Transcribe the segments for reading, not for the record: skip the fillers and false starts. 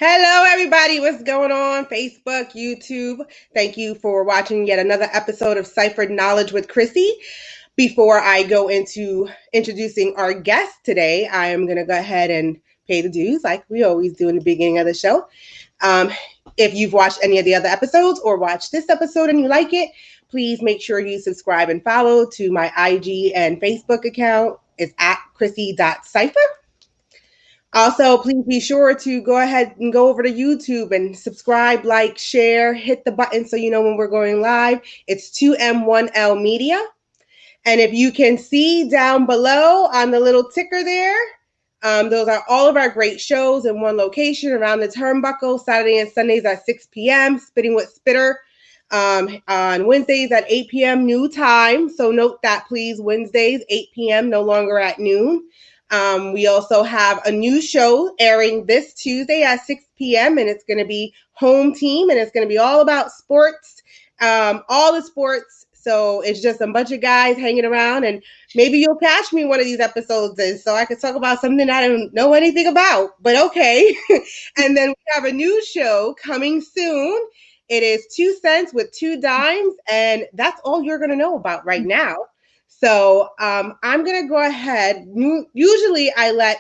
Hello, everybody. What's going on? Facebook, YouTube. Thank you for watching yet another episode of Ciphered Knowledge with Chrissy. Before I go into introducing our guest today, I am going to go ahead and pay the dues like we always do in the beginning of the show. If you've watched any of the other episodes or watched this episode and you like it, please make sure you subscribe and follow to my IG and Facebook account. It's at Chrissy.Cipher. Also, please be sure to go ahead and go over to YouTube and subscribe, like, share, hit the button so you know when we're going live. It's 2M1L Media. And if you can see down below on the little ticker there, those are all of our great shows in one location around the turnbuckle, Saturday and Sundays at 6 p.m., Spitting with Spitter on Wednesdays at 8 p.m. new time. So note that, please, Wednesdays, 8 p.m., no longer at noon. We also have a new show airing this Tuesday at 6 p.m. and it's going to be Home Team, and it's going to be all about sports, all the sports. So it's just a bunch of guys hanging around, and maybe you'll catch me one of these episodes so I can talk about something I don't know anything about, but okay. And then we have a new show coming soon. It is 2 cents with 2 dimes, and that's all you're going to know about right now. So I'm going to go ahead. Usually I let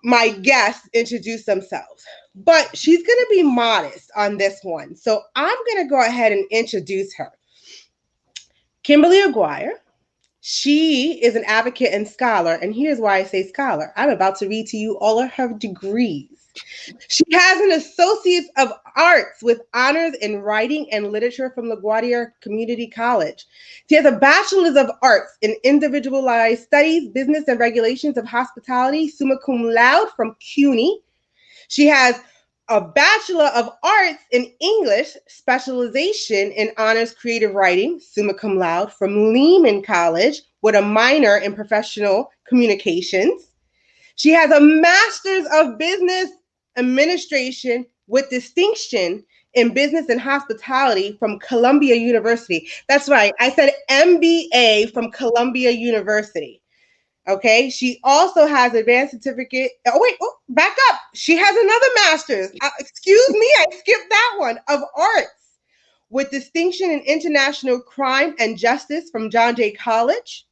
my guests introduce themselves, but she's going to be modest on this one. So I'm going to go ahead and introduce her. Kimberley Aguirre. She is an advocate and scholar, and here's why I say scholar. I'm about to read to you all of her degrees. She has an Associate of Arts with honors in writing and literature from LaGuardia Community College. She has a Bachelor's of Arts in Individualized Studies, Business and Regulations of Hospitality, summa cum laude from CUNY. She has a Bachelor of Arts in English, specialization in honors creative writing, summa cum laude from Lehman College, with a minor in professional communications. She has a Master's of Business Administration with distinction in business and hospitality from Columbia University. That's right. I said MBA from Columbia University. Okay. She also has advanced certificate. Back up. She has another master's. Excuse me. I skipped that one, of arts with distinction in international crime and justice from John Jay College.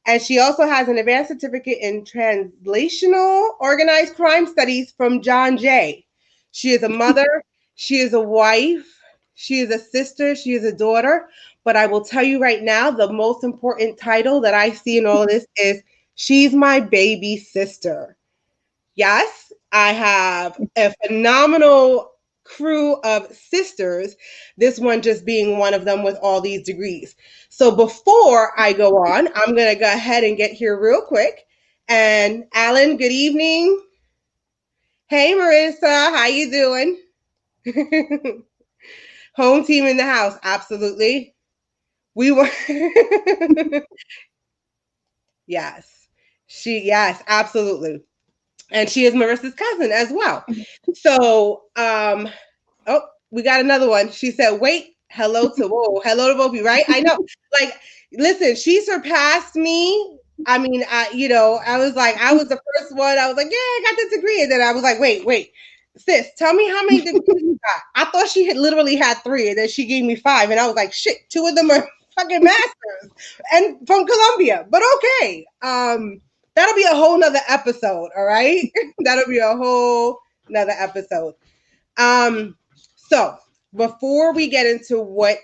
And she also has an advanced certificate in translational organized crime studies from John Jay. She is a mother. She is a wife. She is a sister. She is a daughter. But I will tell you right now, the most important title that I see in all of this is she's my baby sister. Yes, I have a phenomenal crew of sisters, this one just being one of them with all these degrees. So before I go on, I'm going to go ahead and get here real quick. And Alan, good evening. Hey, Marissa, how you doing? Home team in the house, absolutely. We were yes, absolutely. And she is Marissa's cousin as well. So, we got another one. She said, wait, hello to Bobby, right? I know. Like, listen, she surpassed me. I mean, I was the first one. I was like, yeah, I got this degree. And then I was like, wait, sis, tell me how many degrees you got. I thought she literally had 3, and then she gave me 5. And I was like, shit, 2 of them are fucking masters and from Columbia. But okay. That'll be a whole nother episode, all right? That'll be a whole nother episode. So before we get into what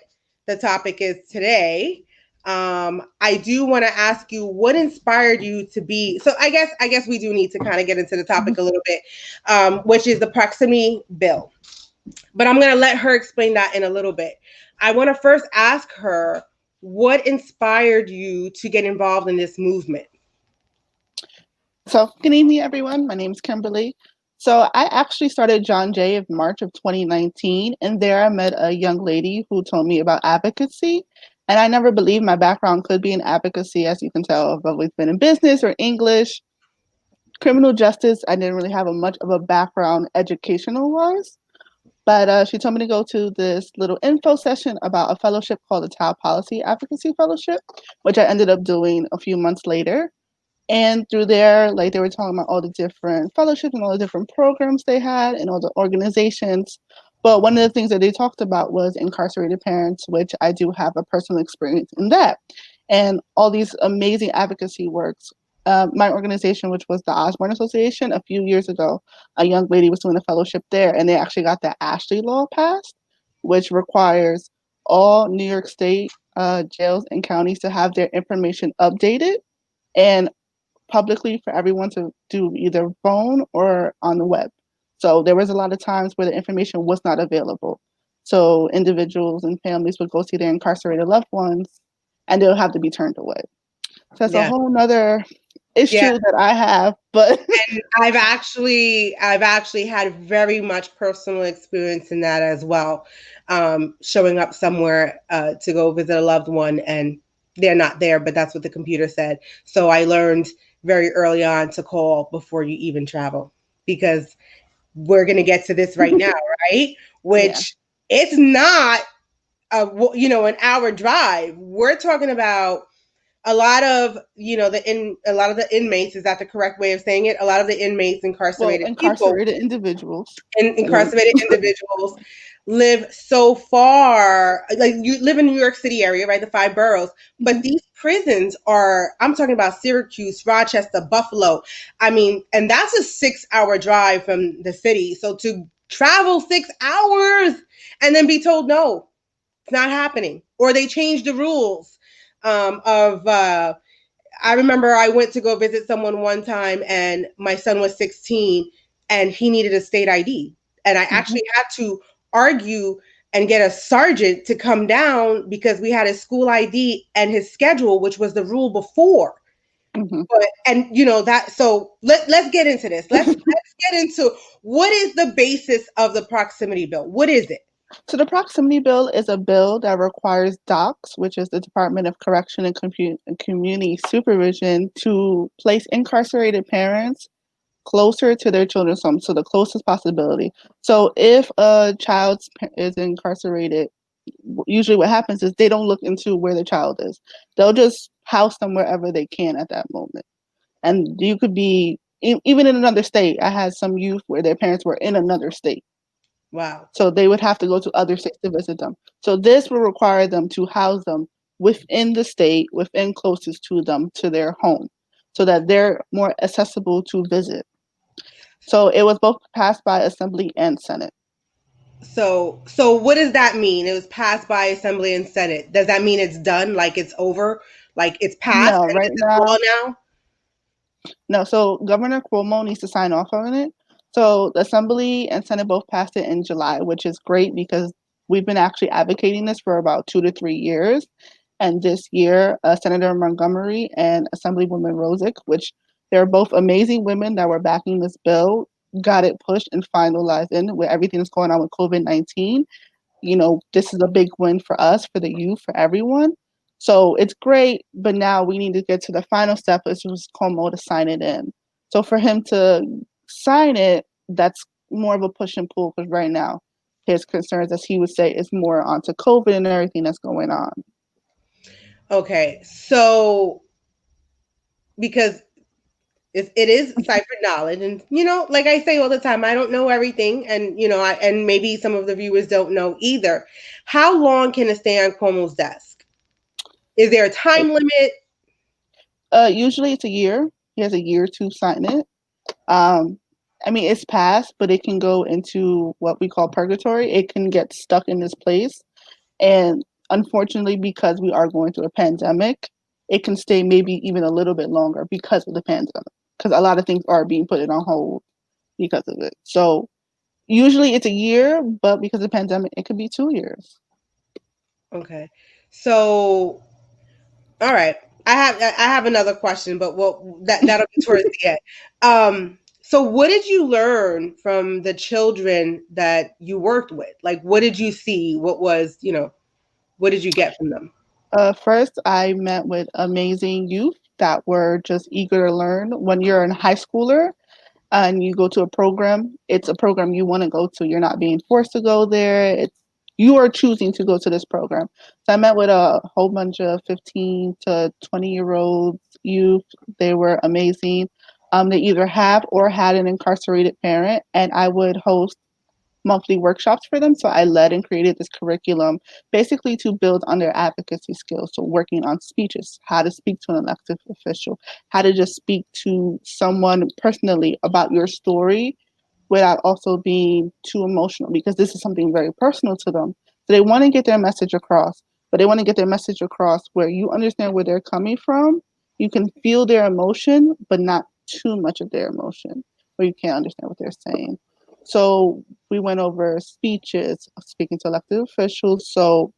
the topic is today, I do want to ask you what inspired you to be. So I guess we do need to kind of get into the topic a little bit, which is the Proximity Bill. But I'm going to let her explain that in a little bit. I want to first ask her what inspired you to get involved in this movement. So good evening, everyone. My name is Kimberley. So I actually started John Jay in March of 2019, and there I met a young lady who told me about advocacy. And I never believed my background could be in advocacy. As you can tell, I've always been in business or English. Criminal justice, I didn't really have much of a background educational-wise. But she told me to go to this little info session about a fellowship called the Child Policy Advocacy Fellowship, which I ended up doing a few months later. And through there, like they were talking about all the different fellowships and all the different programs they had and all the organizations. But one of the things that they talked about was incarcerated parents, which I do have a personal experience in that. And all these amazing advocacy works. My organization, which was the Osborne Association, a few years ago, a young lady was doing a fellowship there, and they actually got the Ashley law passed, which requires all New York State jails and counties to have their information updated and publicly for everyone to do either phone or on the web. So there was a lot of times where the information was not available. So individuals and families would go see their incarcerated loved ones and they'll have to be turned away. So that's a Yeah. whole nother Yeah. issue that I have, but And I've actually had very much personal experience in that as well. Showing up somewhere to go visit a loved one and they're not there, but that's what the computer said. So I learned very early on to call before you even travel, because we're going to get to this right now, right? yeah. Which it's not an hour drive. We're talking about a lot of a lot of the inmates, is that the correct way of saying it? A lot of the inmates, Well, incarcerated people, incarcerated individuals. and And then, incarcerated individuals live so far. Like, you live in New York City area, right? The five boroughs. But these prisons are, I'm talking about Syracuse, Rochester, Buffalo. I mean, and that's a 6-hour drive from the city. So to travel 6 hours and then be told, no, it's not happening. Or they change the rules of I remember I went to go visit someone one time and my son was 16 and he needed a state ID. And I mhm, actually had to argue and get a sergeant to come down because we had his school ID and his schedule, which was the rule before. mhm. But and that, so let's get into this. Let's get into what is the basis of the proximity bill. What is it? So the proximity bill is a bill that requires DOCS, which is the Department of Correction and Community Supervision, to place incarcerated parents closer to their children's home, so the closest possibility. So if a child is incarcerated, usually what happens is they don't look into where the child is. They'll just house them wherever they can at that moment. And you could be even in another state. I had some youth where their parents were in another state. Wow. So they would have to go to other states to visit them. So this will require them to house them within the state, within closest to them, to their home, so that they're more accessible to visit. So it was both passed by Assembly and Senate. So what does that mean? It was passed by Assembly and Senate. Does that mean it's done? Like it's over? Like it's passed No, and right this is law now, now? no. So Governor Cuomo needs to sign off on it. So the Assembly and Senate both passed it in July, which is great because we've been actually advocating this for about 2 to 3 years. And this year, Senator Montgomery and Assemblywoman Rosick, which they're both amazing women that were backing this bill, got it pushed and finalized in with everything that's going on with COVID-19. This is a big win for us, for the youth, for everyone. So it's great, but now we need to get to the final step, which was Cuomo to sign it in. So for him to sign it, that's more of a push and pull because right now his concerns, as he would say, is more onto COVID and everything that's going on. Okay. So because it is cipher knowledge, and like I say all the time, I don't know everything, and and maybe some of the viewers don't know either. How long can it stay on Cuomo's desk? Is there a time limit? Usually it's a year. He has a year to sign it. Um, I mean, it's passed, but it can go into what we call purgatory. It can get stuck in this place. And unfortunately, because we are going through a pandemic, it can stay maybe even a little bit longer because of the pandemic, because a lot of things are being put on hold because of it. So usually it's a year, but because of the pandemic, it could be 2 years. Okay. So, all right. I have another question, but that'll be towards the end. So what did you learn from the children that you worked with? Like, what did you see? What did you get from them? First, I met with amazing youth that were just eager to learn. When you're in high schooler, and you go to a program, it's a program you want to go to. You're not being forced to go there. You are choosing to go to this program. So I met with a whole bunch of 15 to 20-year-olds youth. They were amazing. They either have or had an incarcerated parent, and I would host monthly workshops for them. So I led and created this curriculum basically to build on their advocacy skills. So working on speeches, how to speak to an elected official, how to just speak to someone personally about your story without also being too emotional, because this is something very personal to them. So they want to get their message across, but they want to get their message across where you understand where they're coming from. You can feel their emotion, but not too much of their emotion, where you can't understand what they're saying. So we went over speeches, speaking to elected officials. So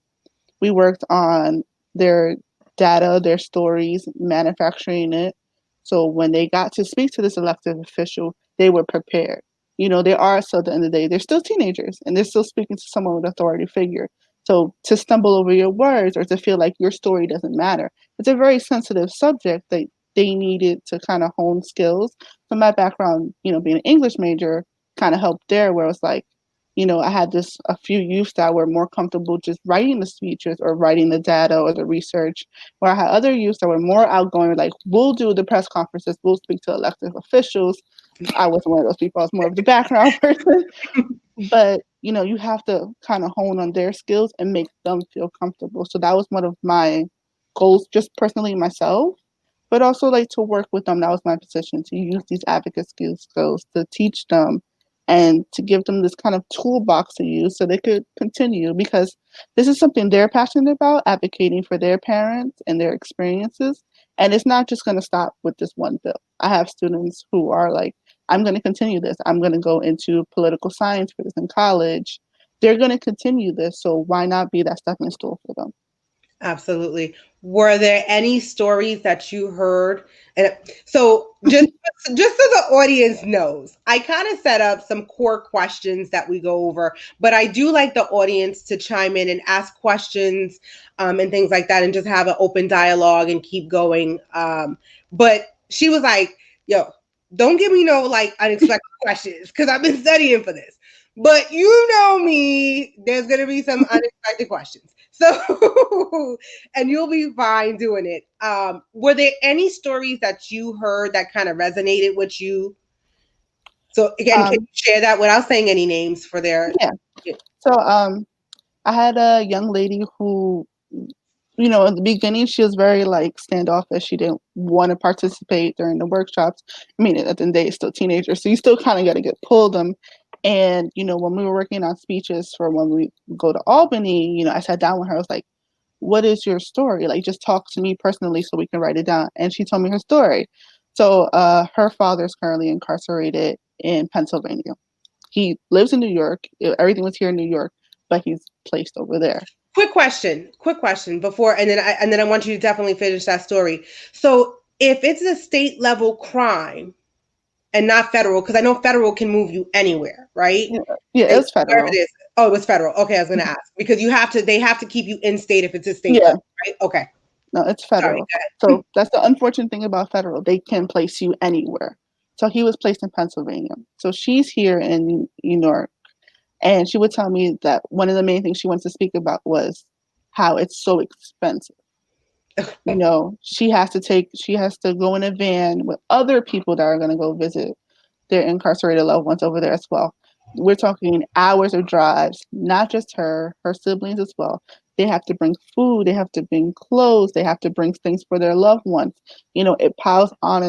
we worked on their data, their stories, manufacturing it. So when they got to speak to this elected official, they were prepared. You know, they are, so at the end of the day, they're still teenagers and they're still speaking to someone with authority figure. So to stumble over your words or to feel like your story doesn't matter, it's a very sensitive subject that they needed to kind of hone skills. So my background, you know, being an English major kind of helped there, where it was like, you know, I had this a few youth that were more comfortable just writing the speeches or writing the data or the research, where I had other youth that were more outgoing, like, we'll do the press conferences, we'll speak to elected officials. I wasn't one of those people. I was more of the background person. But, you know, you have to kind of hone on their skills and make them feel comfortable. So that was one of my goals, just personally myself, but also like to work with them. That was my position, to use these advocacy skills to teach them and to give them this kind of toolbox to use so they could continue, because this is something they're passionate about, advocating for their parents and their experiences. And it's not just going to stop with this one bill. I have students who are like, I'm going to continue this. I'm going to go into political science for this in college. They're going to continue this. So why not be that stepping stool for them? Absolutely. Were there any stories that you heard? And so just so the audience knows, I kind of set up some core questions that we go over, but I do like the audience to chime in and ask questions and things like that and just have an open dialogue and keep going. But she was like, yo, don't give me no like unexpected questions because I've been studying for this. But you know me, there's going to be some unexpected questions. So, and you'll be fine doing it. Were there any stories that you heard that kind of resonated with you? So, again, can you share that without saying any names for their? Yeah. So I had a young lady who, you know, in the beginning, she was very like standoffish. She didn't want to participate during the workshops. I mean, at the end of the day, it's still teenagers, so you still kind of got to get pulled them. And you know, when we were working on speeches for when we go to Albany, you know, I sat down with her. I was like, "What is your story? Like, just talk to me personally so we can write it down." And she told me her story. So, her father is currently incarcerated in Pennsylvania. He lives in New York. Everything was here in New York, but he's placed over there. Quick question before, and then I want you to definitely finish that story. So, if it's a state level crime and not federal, because I know federal can move you anywhere, right? Yeah, yeah, Like, it's wherever it federal. is. Oh, it was federal. Okay, I was going to ask because they have to keep you in state if it's a state Yeah, level, right? Okay, no, it's sorry. federal. Go ahead. So that's the unfortunate thing about federal. They can place you anywhere. So he was placed in Pennsylvania. So she's here in New York. And she would tell me that one of the main things she wants to speak about was how it's so expensive. You know, she has to go in a van with other people that are going to go visit their incarcerated loved ones over there as well. We're talking hours of drives, not just her siblings as well. They have to bring food, they have to bring clothes, they have to bring things for their loved ones. You know, it piles on.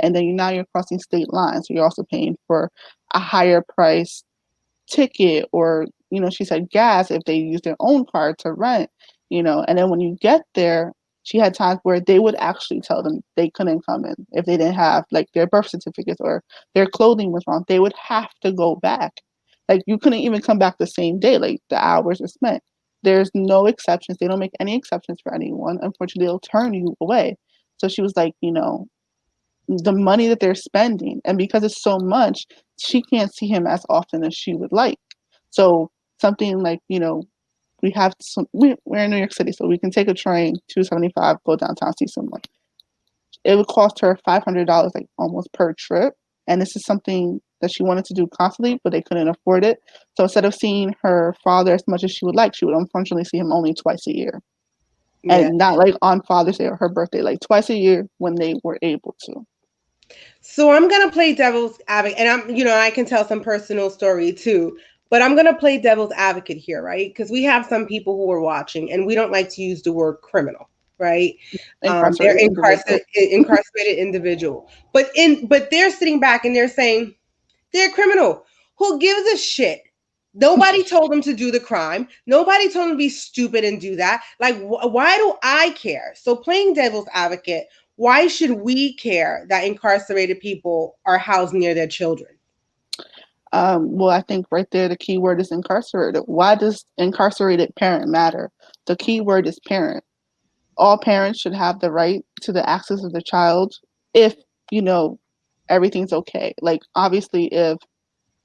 And then now you're crossing state lines. So you're also paying for a higher price ticket, or, you know, she said gas if they use their own car to rent, you know. And then when you get there, she had times where they would actually tell them they couldn't come in if they didn't have like their birth certificates or their clothing was wrong. They would have to go back. Like, you couldn't even come back the same day, like the hours are spent. There's no exceptions. They don't make any exceptions for anyone. Unfortunately, they'll turn you away. So she was like, you know, the money that they're spending, and because it's so much, she can't see him as often as she would like. So something like, you know, we're in New York City, so we can take a train 275, go downtown, see someone. It would cost her $500, like almost per trip, and this is something that she wanted to do constantly, but they couldn't afford it. So instead of seeing her father as much as she would like, she would unfortunately see him only twice a year. Yeah. and not like on Father's Day or her birthday, like twice a year when they were able to. So I'm gonna play devil's advocate, and I can tell some personal story too. But I'm gonna play devil's advocate here, right? Because we have some people who are watching, and we don't like to use the word criminal, right? They're Incarcerated individual. incarcerated individual, but they're sitting back and they're saying they're a criminal. Who gives a shit? Nobody told them to do the crime. Nobody told them to be stupid and do that. Like, why do I care? So, playing devil's advocate, why should we care that incarcerated people are housed near their children? Well, I think right there the key word is incarcerated. Why does incarcerated parent matter? The key word is parent. All parents should have the right to the access of the child if, you know, everything's okay. Like, obviously, if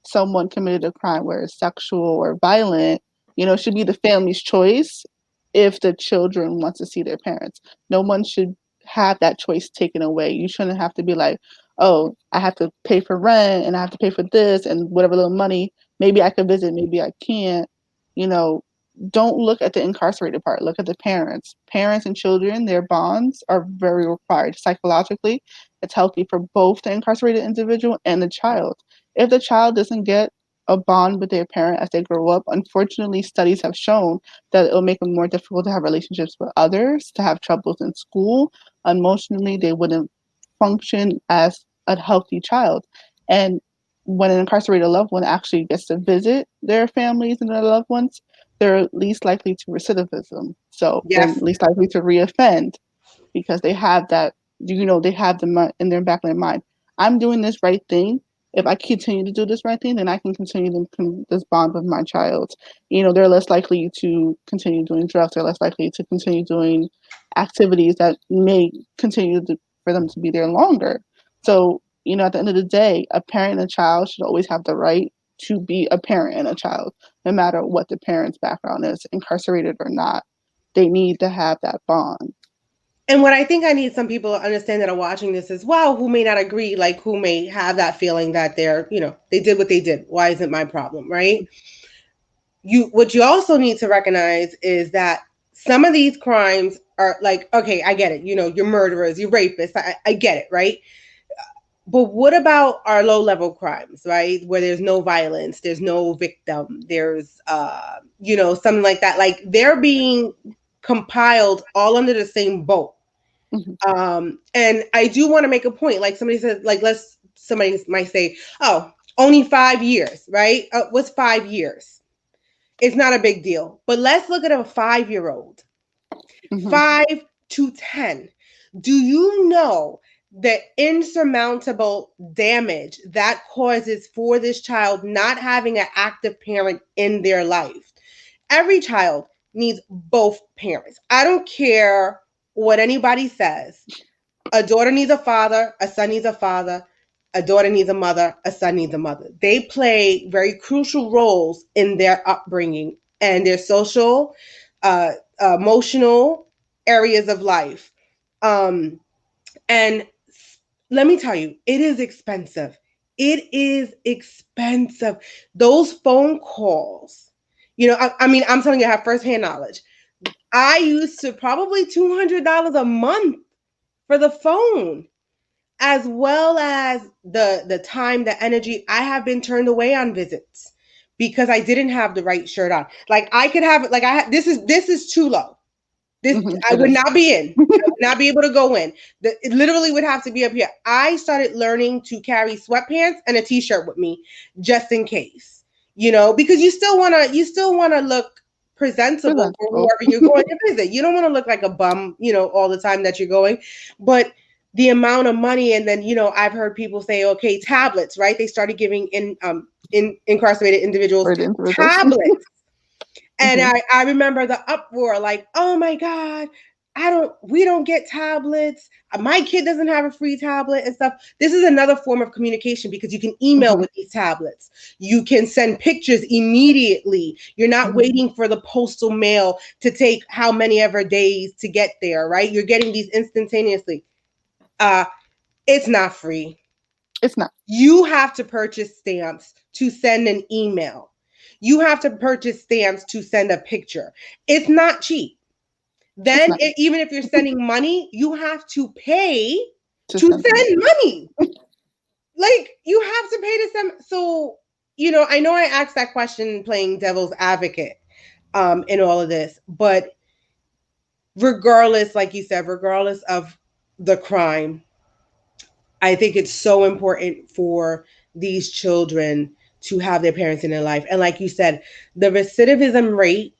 someone committed a crime where it's sexual or violent, it should be the family's choice if the children want to see their parents. No one should have that choice taken away. You shouldn't have to be like, oh, I have to pay for rent and I have to pay for this and whatever little money. Maybe I could visit, maybe I can't. You know, don't look at the incarcerated part. Look at the parents. Parents and children, their bonds are very required. Psychologically, it's healthy for both the incarcerated individual and the child. If the child doesn't get a bond with their parent as they grow up, unfortunately, studies have shown that it'll make them more difficult to have relationships with others, to have troubles in school. Emotionally, they wouldn't function as a healthy child. And when an incarcerated loved one actually gets to visit their families and their loved ones, they're least likely to recidivism. So they're Yes. least likely to reoffend because they have that, they have the in their back of their mind. I'm doing this right thing. If I continue to do this right thing, then I can continue this bond with my child. They're less likely to continue doing drugs. They're less likely to continue doing activities that may continue for them to be there longer. So, at the end of the day, a parent and a child should always have the right to be a parent and a child, no matter what the parent's background is, incarcerated or not. They need to have that bond. And what I think I need some people to understand that are watching this as well, who may not agree, like who may have that feeling that they did what they did. Why isn't my problem, right? What you also need to recognize is that some of these crimes are like, okay, I get it. You're murderers, you're rapists. I get it, right? But what about our low level crimes, right? Where there's no violence, there's no victim, there's something like that. Like they're being compiled all under the same boat. And I do want to make a point. Like somebody said, like somebody might say, oh, only 5 years, right? What's 5 years? It's not a big deal. But let's look at a 5-year-old. 5 to 10. Do you know the insurmountable damage that causes for this child not having an active parent in their life? Every child needs both parents. I don't care what anybody says. A daughter needs a father, a son needs a father, a daughter needs a mother, a son needs a mother. They play very crucial roles in their upbringing and their social, emotional areas of life. And let me tell you, it is expensive. It is expensive. Those phone calls, I mean, I'm telling you, I have firsthand knowledge. I used to probably $200 a month for the phone, as well as the time, the energy. I have been turned away on visits because I didn't have the right shirt on. Like I could have, like this is too low. This I would not be in. I would not be able to go in. It literally would have to be up here. I started learning to carry sweatpants and a t-shirt with me just in case. Because you still wanna look presentable for whoever you're going to visit. You don't want to look like a bum, all the time that you're going. But the amount of money, and then I've heard people say, okay, tablets, right? They started giving in incarcerated individuals tablets. And I remember the uproar, like, oh my God, we don't get tablets. My kid doesn't have a free tablet and stuff. This is another form of communication because you can email with these tablets. You can send pictures immediately. You're not waiting for the postal mail to take how many ever days to get there, right? You're getting these instantaneously. It's not free. It's not. You have to purchase stamps to send an email. You have to purchase stamps to send a picture. It's not cheap. Then even if you're sending money, you have to pay to to send send money. Like, you have to pay to send. So, I know I asked that question playing devil's advocate in all of this, but regardless, like you said, regardless of the crime, I think it's so important for these children to have their parents in their life. And like you said, the recidivism rate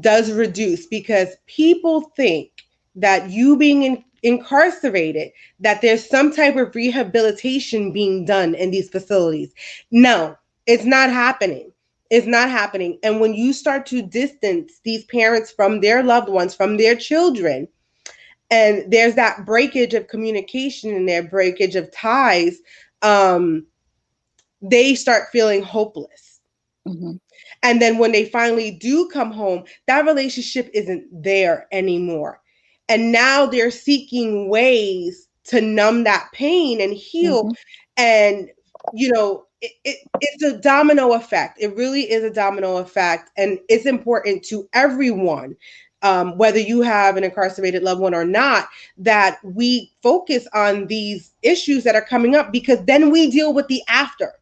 does reduce because people think that you being incarcerated, that there's some type of rehabilitation being done in these facilities. No, it's not happening. It's not happening. And when you start to distance these parents from their loved ones, from their children, and there's that breakage of communication and their breakage of ties, they start feeling hopeless. Mm-hmm. And then when they finally do come home, that relationship isn't there anymore. And now they're seeking ways to numb that pain and heal. Mm-hmm. And, it's a domino effect. It really is a domino effect. And it's important to everyone, whether you have an incarcerated loved one or not, that we focus on these issues that are coming up, because then we deal with the after.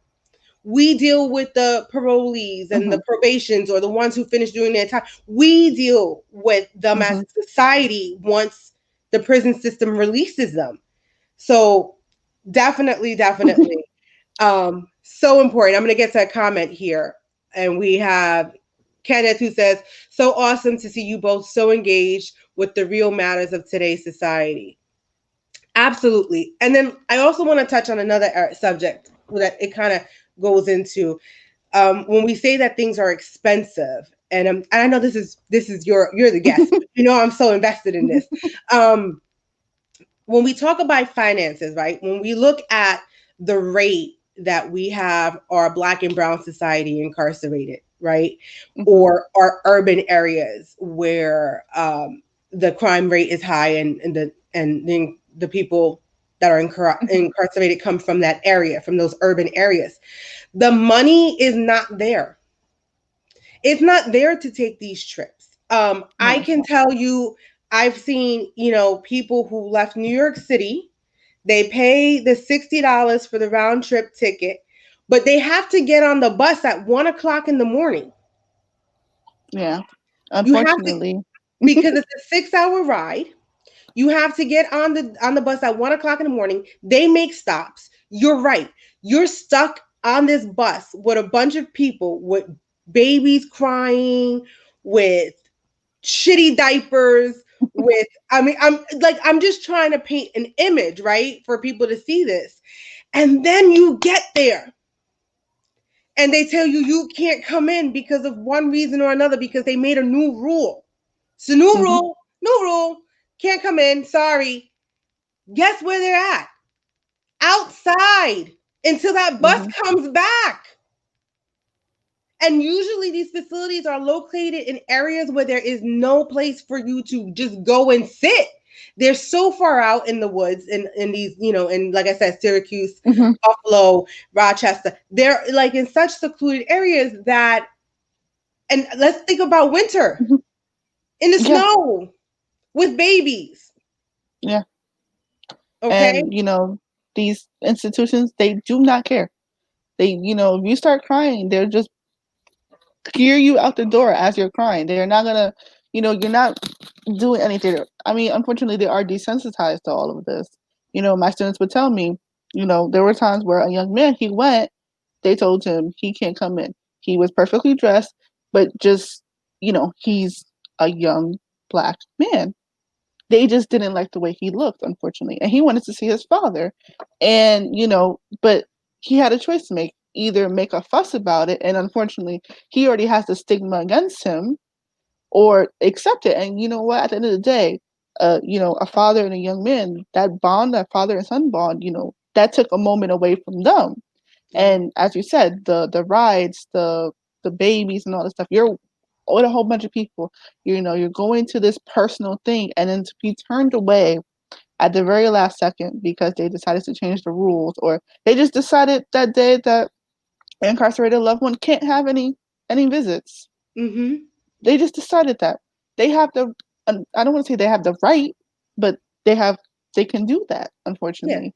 We deal with the parolees and the probations, or the ones who finish doing their time. We deal with them as a society once the prison system releases them. So definitely. So important. I'm going to get to a comment here. And we have Kenneth, who says, so awesome to see you both so engaged with the real matters of today's society. Absolutely. And then I also want to touch on another subject that it kind of goes into, when we say that things are expensive, and I know this is you're the guest, but I'm so invested in this. When we talk about finances, right? When we look at the rate that we have our Black and Brown society incarcerated, right? Or our urban areas where the crime rate is high, and the people that are incarcerated come from that area, from those urban areas. The money is not there. It's not there to take these trips. I can tell you, I've seen, people who left New York City. They pay the $60 for the round trip ticket, but they have to get on the bus at 1:00 in the morning. Yeah, unfortunately. Because it's a 6-hour ride. You have to get on the bus at 1:00 in the morning. They make stops. You're right. You're stuck on this bus with a bunch of people with babies crying, with shitty diapers, I'm just trying to paint an image, right, for people to see this. And then you get there and they tell you can't come in because of one reason or another, because they made a new rule. It's a new rule, can't come in, sorry. Guess where they're at? Outside until that bus comes back. And usually these facilities are located in areas where there is no place for you to just go and sit. They're so far out in the woods, in these, and like I said, Syracuse, Buffalo, Rochester. They're like in such secluded areas that, and let's think about winter in the snow with babies. Yeah. Okay. And, these institutions, they do not care. They, if you start crying, they're just clear you out the door as you're crying. They're not gonna, you're not doing anything. I mean, unfortunately, they are desensitized to all of this. My students would tell me, there were times where a young man, he went, they told him he can't come in. He was perfectly dressed, but just, he's a young Black man. They just didn't like the way he looked, unfortunately. And he wanted to see his father. And, but he had a choice to make. Either make a fuss about it, and unfortunately, he already has the stigma against him, or accept it. And you know what? At the end of the day, a father and a young man, that bond, that father and son bond, that took a moment away from them. And as you said, the rides, the babies and all this stuff, you're with a whole bunch of people, you're going to this personal thing, and then to be turned away at the very last second because they decided to change the rules, or they just decided that day that an incarcerated loved one can't have any visits. They just decided that they have the I don't want to say they have the right, but they can do that, Yeah. unfortunately.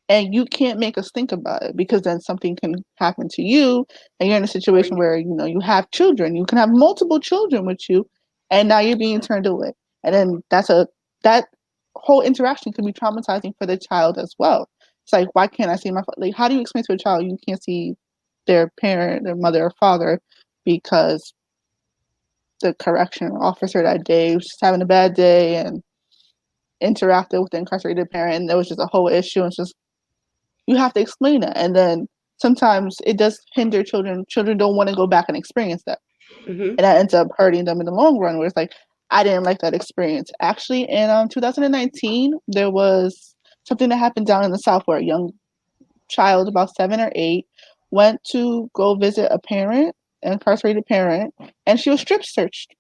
And you can't make us think about it, because then something can happen to you, and you're in a Or situation you- where you have children. You can have multiple children with you, and now you're being turned away. And then that whole interaction can be traumatizing for the child as well. It's like, why can't I see my like? How do you explain to a child you can't see their parent, their mother or father, because the correction officer that day was just having a bad day and interacted with the incarcerated parent, and there was just a whole issue, and it's just, you have to explain it. And then sometimes it does hinder children. Children don't want to go back and experience that. Mhm. And that ends up hurting them in the long run, where it's like, I didn't like that experience. Actually, in 2019, there was something that happened down in the South, where a young child, about 7 or 8, went to go visit a parent, an incarcerated parent, and she was strip searched.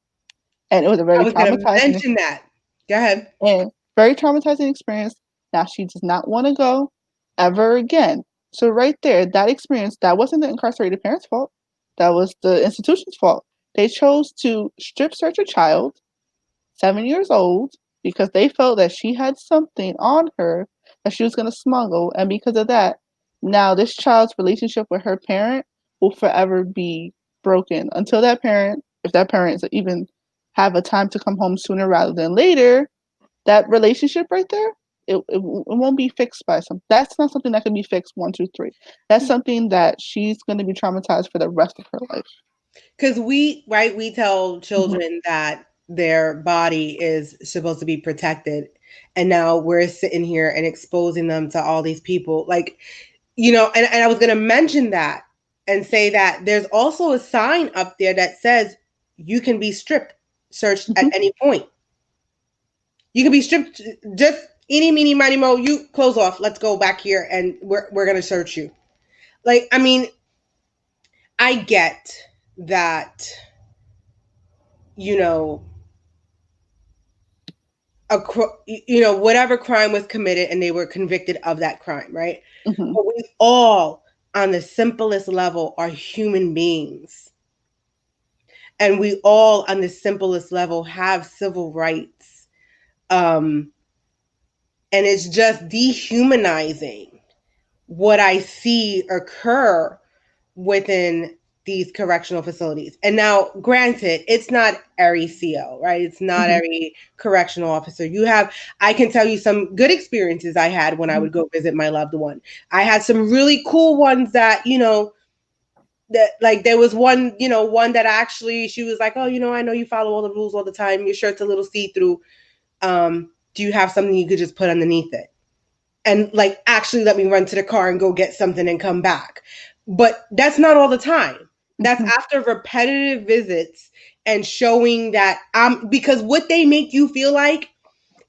And it was a I very was going to traumatizing mention that. Go ahead. and very traumatizing experience. Now she does not want to go ever again. So right there, that experience, that wasn't the incarcerated parent's fault. That was the institution's fault. They chose to strip search a child, 7 years old, because they felt that she had something on her that she was going to smuggle. And because of that, now this child's relationship with her parent will forever be broken until that parent, if that parent even have a time to come home sooner rather than later, that relationship right there, it won't be fixed by some. That's not something that can be fixed one, two, three. That's something that she's going to be traumatized for the rest of her life. Because we tell Mm-hmm. children that their body is supposed to be protected. And now we're sitting here and exposing them to all these people. Like, and I was going to mention that and say that there's also a sign up there that says you can be stripped searched at Mm-hmm. any point. You can be stripped, just any, meeny, miny, mo. You clothes off. Let's go back here, and we're gonna search you. Like, I mean, I get that. You know, whatever crime was committed, and they were convicted of that crime, right? Mm-hmm. But we all, on the simplest level, are human beings, and we all, on the simplest level, have civil rights. Um, and it's just dehumanizing what I see occur within these correctional facilities. And now, granted, it's not every CO, right? It's not Mm-hmm. every correctional officer. I can tell you some good experiences I had when I would go visit my loved one. I had some really cool ones that, that like there was one that actually she was like, oh, I know you follow all the rules all the time. Your shirt's a little see-through. Do you have something you could just put underneath it? And like actually let me run to the car and go get something and come back. But that's not all the time. That's Mm-hmm. after repetitive visits and showing that because what they make you feel like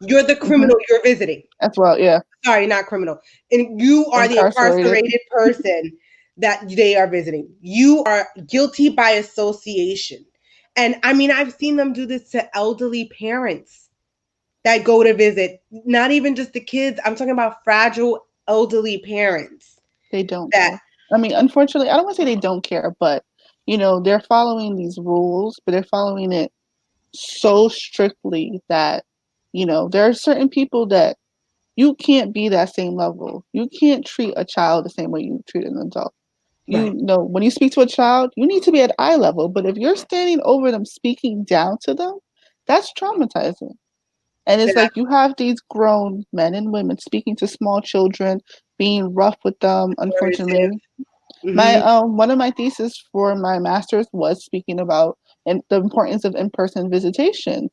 you're the Mm-hmm. criminal you're visiting. As well, yeah. Sorry, not criminal. And you are the Incarcerated. incarcerated person that they are visiting. You are guilty by association. And I mean, I've seen them do this to elderly parents that go to visit, not even just the kids. I'm talking about fragile elderly parents They don't that care. I mean, unfortunately, I don't want to say they don't care, but they're following these rules, but they're following it so strictly that there are certain people that you can't be that same level. You can't treat a child the same way you treat an adult. right. When you speak to a child, you need to be at eye level. But if you're standing over them, speaking down to them, that's traumatizing. And it's And I like you have these grown men and women speaking to small children, being rough with them. authoritative. Unfortunately, my Mm-hmm. one of my thesis for my master's was speaking about the importance of in-person visitations,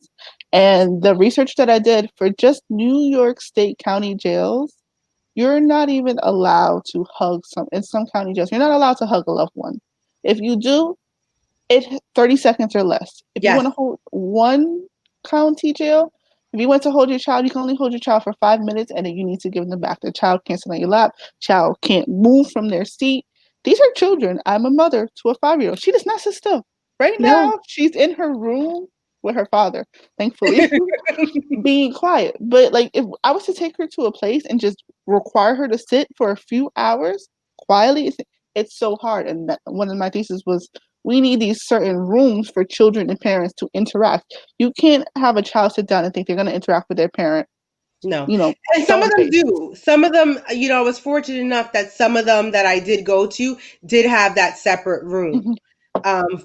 and the research that I did for just New York State county jails, you're not even allowed to hug in some county jails. You're not allowed to hug a loved one. If you do, 30 seconds or less. If you want Yes. to hold one county jail, if you want to hold your child, you can only hold your child for 5 minutes, and then you need to give them back. The child can't sit on your lap. Child can't move from their seat. These are children. I'm a mother to a 5-year-old. She does not sit still. Right No. now, she's in her room with her father, thankfully, being quiet. But like, if I was to take her to a place and just require her to sit for a few hours quietly, it's so hard. And one of my thesis was We need these certain rooms for children and parents to interact. You can't have a child sit down and think they're going to interact with their parent, No. you know, And some of stone them face. do. Some of them, I was fortunate enough that some of them that I did go to did have that separate room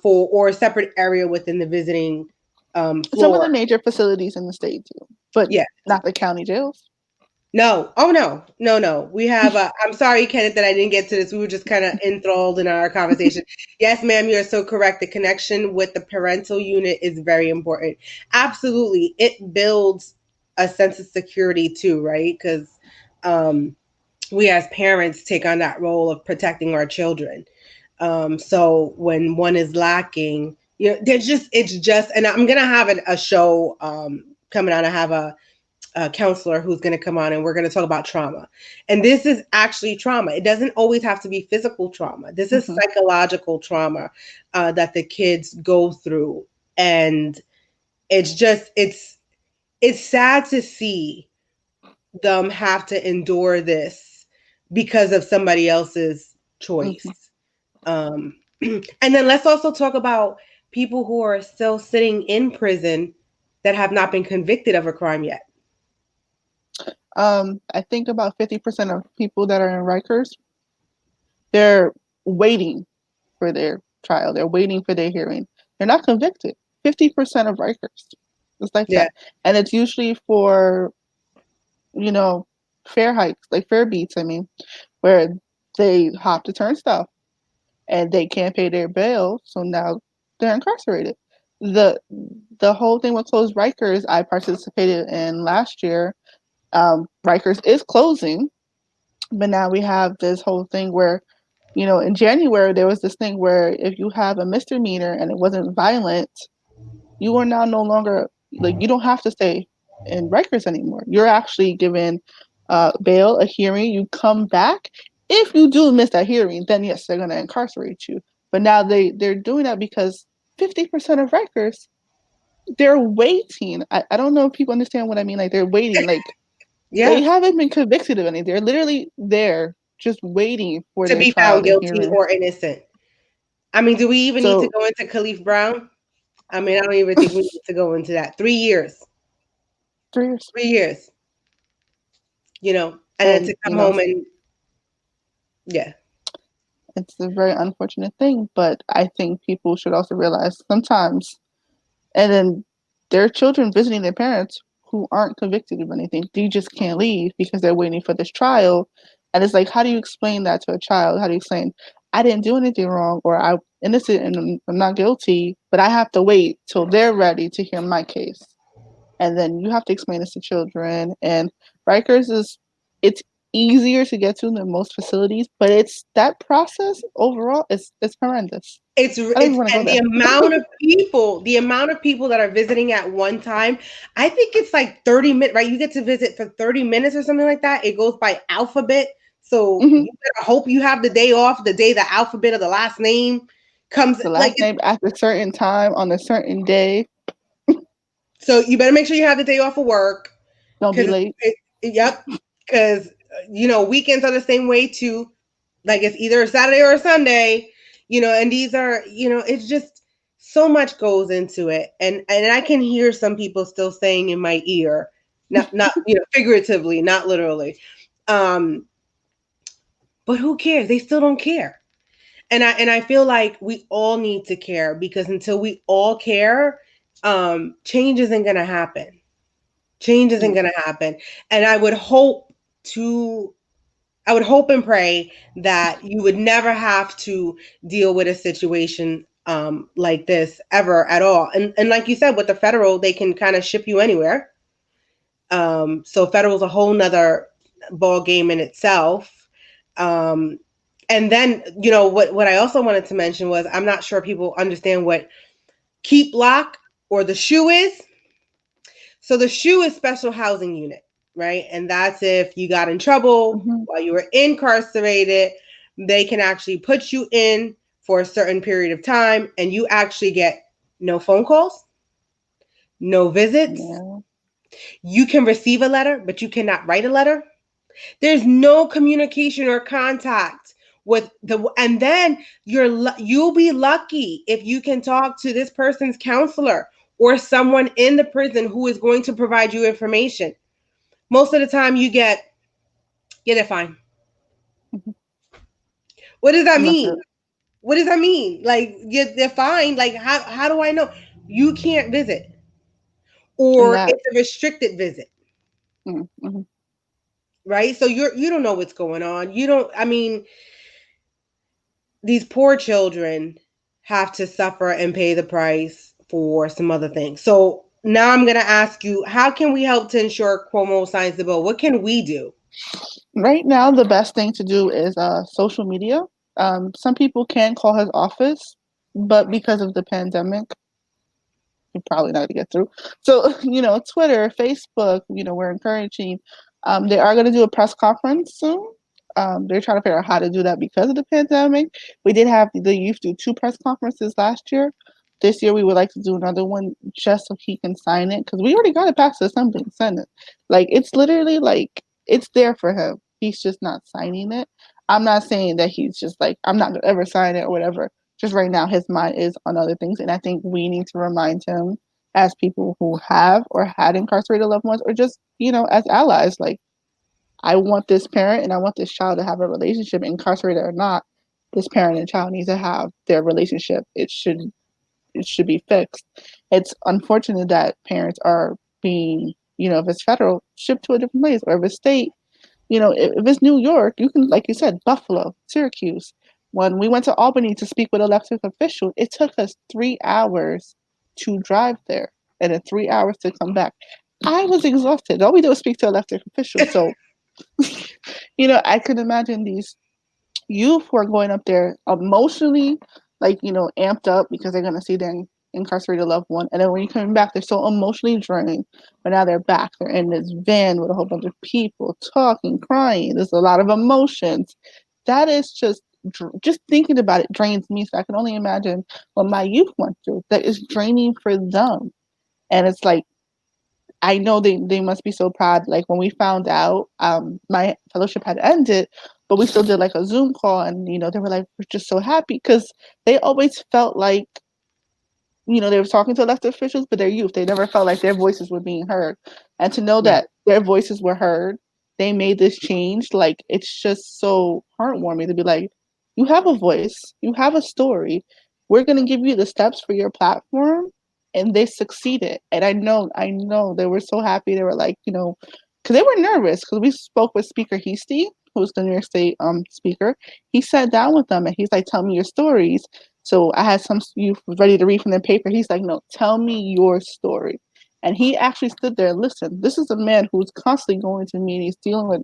or a separate area within the visiting Some of floor. the major facilities in the state do, but Yeah. not the county jails. No. Oh, no. No, no. We have, I'm sorry, Kenneth, that I didn't get to this. We were just kind of enthralled in our conversation. Yes, ma'am, you're so correct. The connection with the parental unit is very important. Absolutely. It builds a sense of security too, right? Because we as parents take on that role of protecting our children. So when one is lacking, it's just, and I'm going to have a show coming on. I have a counselor who's going to come on and we're going to talk about trauma. And this is actually trauma. It doesn't always have to be physical trauma. This is psychological trauma that the kids go through. And it's sad to see them have to endure this because of somebody else's choice. And then let's also talk about people who are still sitting in prison that have not been convicted of a crime yet. I think about 50% of people that are in Rikers, they're waiting for their trial. They're waiting for their hearing. They're not convicted. 50% of Rikers. It's like Yeah. that. And it's usually for, fair hikes, like fair beats, where they hop the turnstile and they can't pay their bail, so now they're incarcerated. The whole thing with closed Rikers I participated in last year. Rikers is closing, but now we have this whole thing where, in January there was this thing where if you have a misdemeanor and it wasn't violent, you are now no longer, like, you don't have to stay in Rikers anymore. You're actually given bail, a hearing. You come back. If you do miss that hearing, then yes, they're going to incarcerate you. But now they're doing that because 50% of Rikers, they're waiting. I don't know if people understand what I mean. Like, they're waiting. Like, they Yeah. haven't been convicted of anything. They're literally there just waiting for To their be trial found and guilty hearing. or innocent. I mean, do we even need to So, go into Khalif Brown? I mean, I don't even think we need to go into that. 3 years. 3 years. 3 years. And then And, to come home and yeah. it's a very unfortunate thing, but I think people should also realize sometimes, and then there are children visiting their parents who aren't convicted of anything. They just can't leave because they're waiting for this trial. And it's like, how do you explain that to a child? How do you explain, I didn't do anything wrong, or I'm innocent and I'm not guilty, but I have to wait till they're ready to hear my case? And then you have to explain this to children. And Rikers it's easier to get to than most facilities, but it's that process overall it's horrendous. It's I don't even it's want to go and there. the amount of people that are visiting at one time, I think it's like 30 minutes, right? You get to visit for 30 minutes or something like that. It goes by alphabet. So Hmm. you better hope you have the day off, the day the alphabet of the last name comes The like last name at a certain time on a certain day. so you better make sure you have the day off of work. Don't be Because late. yep, because weekends are the same way too. Like it's either a Saturday or a Sunday, and these are, it's just so much goes into it, and I can hear some people still saying in my ear, not figuratively, not literally, um, but who cares? They still don't care, and I feel like we all need to care because until we all care, change isn't gonna happen. Change isn't No. going to happen. And I would hope and pray that you would never have to deal with a situation like this ever at all. And like you said, with the federal, they can kind of ship you anywhere. So federal is a whole nother ball game in itself. Um, and then, what I also wanted to mention was I'm not sure people understand what keep lock or the shoe is. So the SHU is special housing unit, right? And that's if you got in trouble Hmm. while you were incarcerated, they can actually put you in for a certain period of time and you actually get no phone calls, no visits. Yeah. You can receive a letter, but you cannot write a letter. There's no communication or contact with the, and then you'll be lucky if you can talk to this person's counselor or someone in the prison who is going to provide you information. Most of the time you get, yeah, they're fine. Mhm. What does that And that's it. mean? What does that mean? Like, yeah, they're fine. Like, how do I know? You can't visit, And or that, it's a restricted visit, mm-hmm. right? So you don't know what's going on. You don't. I mean, these poor children have to suffer and pay the price for some other things. So now I'm going to ask you, how can we help to ensure Cuomo signs the bill? What can we do? Right now, the best thing to do is social media. Some people can call his office, but because of the pandemic, you're probably not going to get through. So, Twitter, Facebook, we're encouraging. They are going to do a press conference soon. They're trying to figure out how to do that because of the pandemic. We did have the youth do 2 press conferences last year. This year, we would like to do another one just so he can sign it because we already got it past the Assembly and Senate. Like, it's literally like it's there for him. He's just not signing it. I'm not saying that he's just like, I'm not going to ever sign it or whatever. Just right now, his mind is on other things. And I think we need to remind him as people who have or had incarcerated loved ones or just, as allies, like, I want this parent and I want this child to have a relationship, incarcerated or not. This parent and child needs to have their relationship. It should be fixed. It's unfortunate that parents are being, if it's federal, shipped to a different place, or if it's state, if it's New York, you can, like you said, Buffalo, Syracuse. When we went to Albany to speak with elected officials, it took us 3 hours to drive there and then 3 hours to come back. I was exhausted. All we did was speak to elected officials. So, I could imagine these youth who are going up there emotionally, like, amped up because they're going to see their incarcerated loved one. And then when you're coming back, they're so emotionally drained. But now they're back. They're in this van with a whole bunch of people talking, crying. There's a lot of emotions. That is just thinking about it drains me. So I can only imagine what my youth went through. That is draining for them. And it's like, I know they must be so proud. Like when we found out, my fellowship had ended, but we still did like a Zoom call, and they were like, "We're just so happy," because they always felt like they were talking to elected officials, but they're youth. They never felt like their voices were being heard, and to know Right. that their voices were heard, they made this change. Like it's just so heartwarming to be like, "You have a voice, you have a story. We're gonna give you the steps for your platform." And they succeeded. And I know they were so happy. They were like, because they were nervous because we spoke with Speaker Heastie, who's the New York State speaker. He sat down with them and he's like, "Tell me your stories." So I had some youth ready to read from their paper. He's like, "No, tell me your story." And he actually stood there and listened. This is a man who's constantly going to meetings, dealing with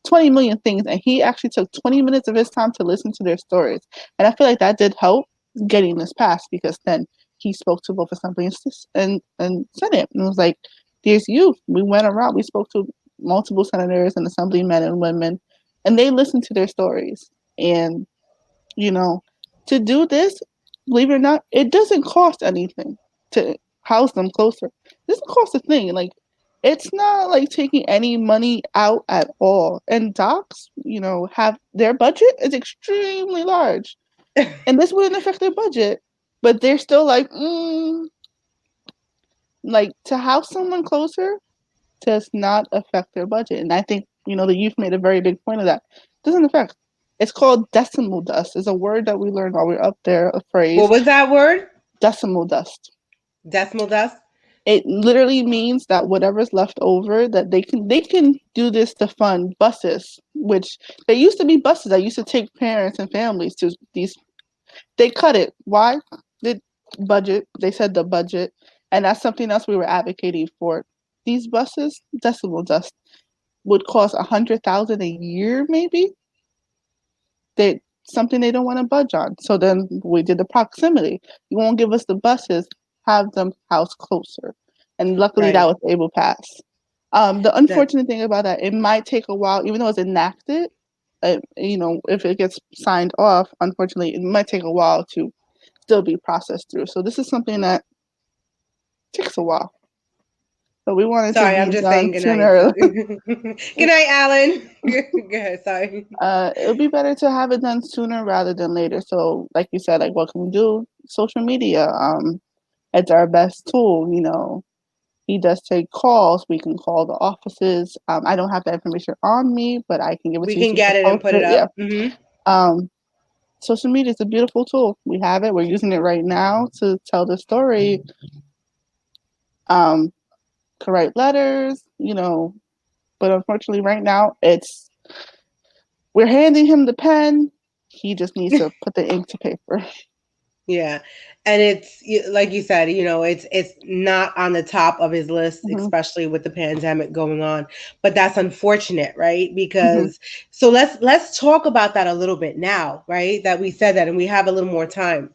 20 million things. And he actually took 20 minutes of his time to listen to their stories. And I feel like that did help getting this passed because then he spoke to both Assembly and Senate. And it was like, there's youth. We went around, we spoke to multiple senators and assemblymen and women, and they listened to their stories. And, you know, to do this, believe it or not, it doesn't cost anything to house them closer. It doesn't cost a thing. Like, it's not like taking any money out at all. And docs, have their budget is extremely large. And this wouldn't affect their budget. But they're still like to house someone closer does not affect their budget. And I think, the youth made a very big point of that. It doesn't affect. It's called decimal dust. It's a word that we learned while we were up there, a What phrase, was that word? decimal dust. Decimal dust? It literally means that whatever's left over, that they can do this to fund buses, which there used to be buses that used to take parents and families to these. They cut it. Why? The budget. They said the budget. And that's something else we were advocating for. These buses, decimal dust, would cost 100,000 a year, maybe. They something they don't want to budge on. So then we did the proximity. You won't give us the buses, have them house closer. And luckily that Right. was able to pass. The That unfortunate thing about that, it might take a while, even though it's enacted. If it gets signed off, unfortunately, it might take a while to still be processed through. So this is something that takes a while. So we wanted to Sorry, I'm be just done saying good night. sooner. Good night, Alan. Go ahead. Sorry. It would be better to have it done sooner rather than later. So, like you said, like what can we do? Social media. It's our best tool. He does take calls. We can call the offices. I don't have that information on me, but I can give it We to you can so you get can it and post put it it. Yeah. up. Mm-hmm. Social media is a beautiful tool. We have it. We're using it right now to tell the story. To write letters. But unfortunately, right now we're handing him the pen. He just needs to put the ink to paper. Yeah. And it's like you said, it's not on the top of his list, Mm-hmm. especially with the pandemic going on. But that's unfortunate, right? Mm-hmm. Because so let's talk about that a little bit now, right? That we said that and we have a little more time.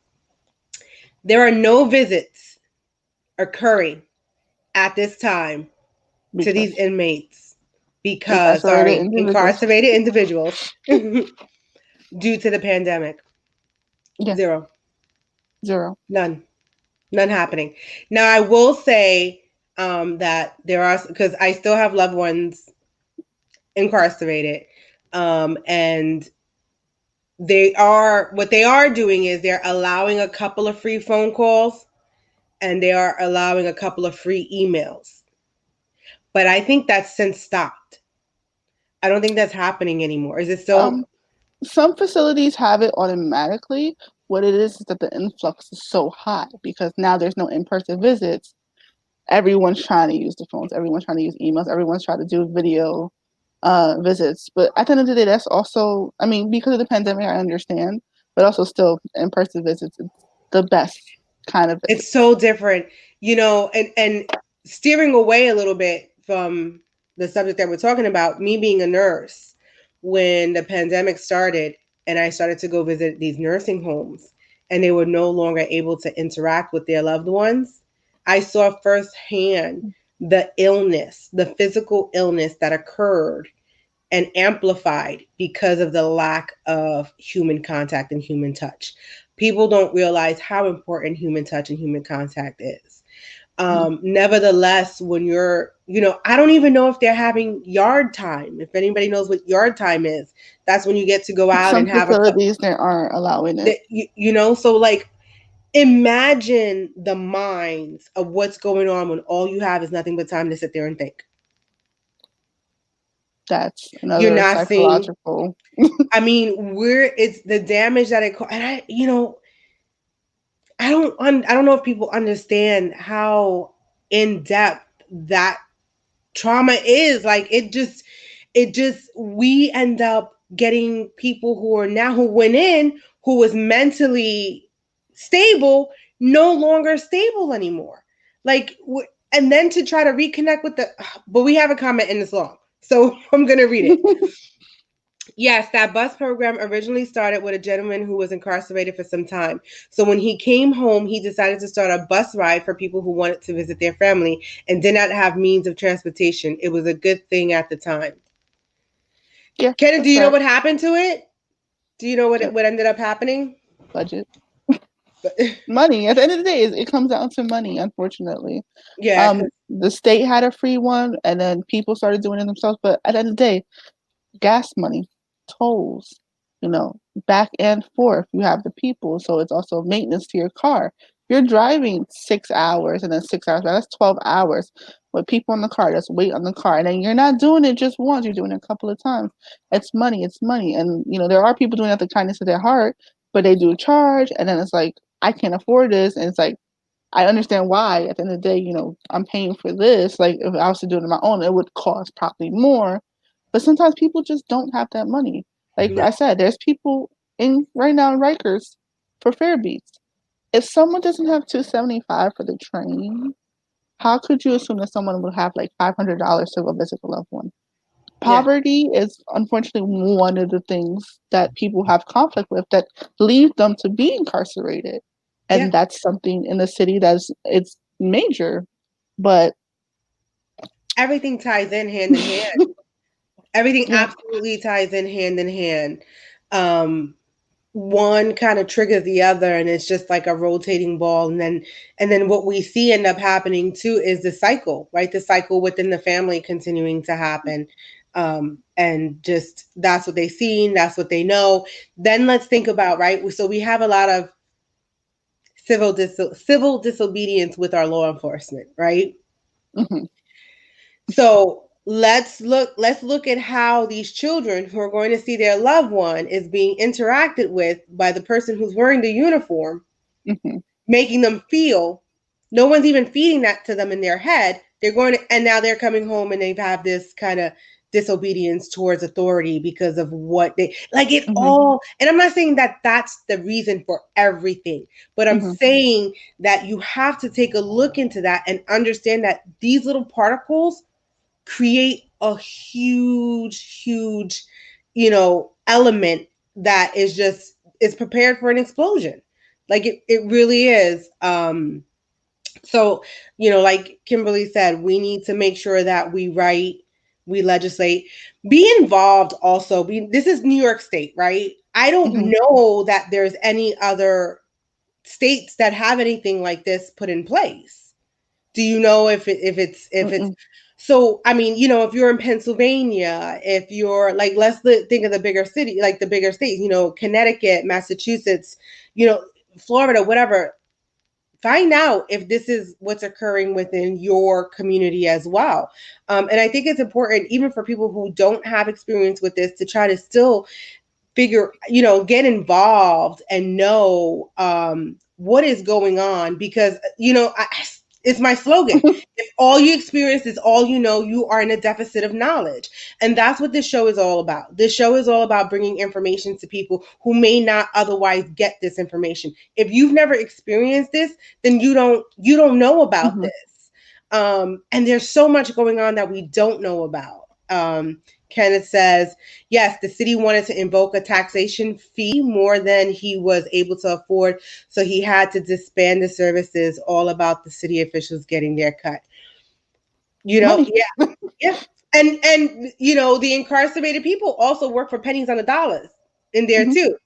There are no visits occurring at this time to these Because inmates incarcerated individuals. incarcerated individuals due to the pandemic. Yeah, Zero. 0. None happening. Now, I will say that there are, because I still have loved ones incarcerated, and what they are doing is they're allowing a couple of free phone calls and they are allowing a couple of free emails. But I think that's since stopped. I don't think that's happening anymore. Is it still? Um, some facilities have it automatically. What it is that the influx is so high because now there's no in-person visits. Everyone's trying to use the phones. Everyone's trying to use emails. Everyone's trying to do video visits. But at the end of the day, that's also, I mean, because of the pandemic, I understand, but also still in-person visits, it's the best kind of It's visits. so different, and steering away a little bit from the subject that we're talking about, me being a nurse, when the pandemic started and I started to go visit these nursing homes and they were no longer able to interact with their loved ones, I saw firsthand the illness, the physical illness that occurred and amplified because of the lack of human contact and human touch. People don't realize how important human touch and human contact is. Nevertheless, when I don't even know if they're having yard time. If anybody knows what yard time is, that's when you get to go out Some and have facilities they aren't allowing it. so like imagine the minds of what's going on when all you have is nothing but time to sit there and think. That's You're another not seeing. psychological. I mean, it's the damage that it and I don't know if people understand how in depth that trauma is. Like it just we end up getting people who went in who was mentally stable no longer stable anymore. Like and then to try to reconnect with but we have a comment in this law, so I'm gonna read it. Yes, that bus program originally started with a gentleman who was incarcerated for some time. So when he came home, he decided to start a bus ride for people who wanted to visit their family and did not have means of transportation. It was a good thing at the time. Yeah, Kenneth, do that's you know fair. what happened to it? Do you know Yep. what ended up happening? Budget. Money. At the end of the day, it comes down to money, unfortunately. Yeah, The state had a free one, and then people started doing it themselves. But at the end of the day, gas money, tolls, back and forth. You have the people, so it's also maintenance to your car. You're driving 6 hours and then 6 hours. That's 12 hours with people in the car. That's weight on the car, and then you're not doing it just once. You're doing it a couple of times. It's money. It's money, and there are people doing it out the kindness of their heart, but they do charge, and then it's like I can't afford this, and it's like I understand why. At the end of the day, I'm paying for this. Like if I was to do it on my own, it would cost probably more. But sometimes people just don't have that money. Like no, I said, there's people in right now in Rikers for fare beats. If someone doesn't have 275 for the train, how could you assume that someone would have like $500 to go visit a loved one? yeah, Poverty is unfortunately one of the things that people have conflict with that leads them to be incarcerated. yeah. And that's something in the city it's major. But Everything ties in hand in hand. Everything yeah, absolutely ties in hand in hand. Um, one kind of triggers the other, and it's just like a rotating ball. And then what we see end up happening too is the cycle, right? The cycle within the family continuing to happen. And just that's what they've seen, that's what they know. Then let's think about, right? So we have a lot of civil disobedience with our law enforcement, right? Mm-hmm. So let's look at how these children who are going to see their loved one is being interacted with by the person who's wearing the uniform, Mm-hmm. making them feel no one's even feeding that to them in their head. They're going to, and now they're coming home and they have this kind of disobedience towards authority because of what they like it Mm-hmm. all. And I'm not saying that that's the reason for everything, but I'm Mm-hmm. saying that you have to take a look into that and understand that these little particles create a huge, element that is prepared for an explosion. Like it really is. So, like Kimberly said, we need to make sure that we write, we legislate, be involved also. This is New York State, right? I don't Mm-hmm. know that there's any other states that have anything like this put in place. Do you know if it's Mm-mm. so? I mean, if you're in Pennsylvania, if you're like, think of the bigger city, like the bigger states, Connecticut, Massachusetts, Florida, whatever. Find out if this is what's occurring within your community as well. And I think it's important, even for people who don't have experience with this, to try to still get involved and know what is going on, because it's my slogan. If all you experience is all you know, you are in a deficit of knowledge. And that's what this show is all about. This show is all about bringing information to people who may not otherwise get this information. If you've never experienced this, then you don't know about Mm-hmm. this. And there's so much going on that we don't know about. Kenneth says, yes, the city wanted to invoke a taxation fee more than he was able to afford, so he had to disband the services, all about the city officials getting their cut. Money. Yeah, yeah. And the incarcerated people also work for pennies on the dollars in there Mm-hmm. too.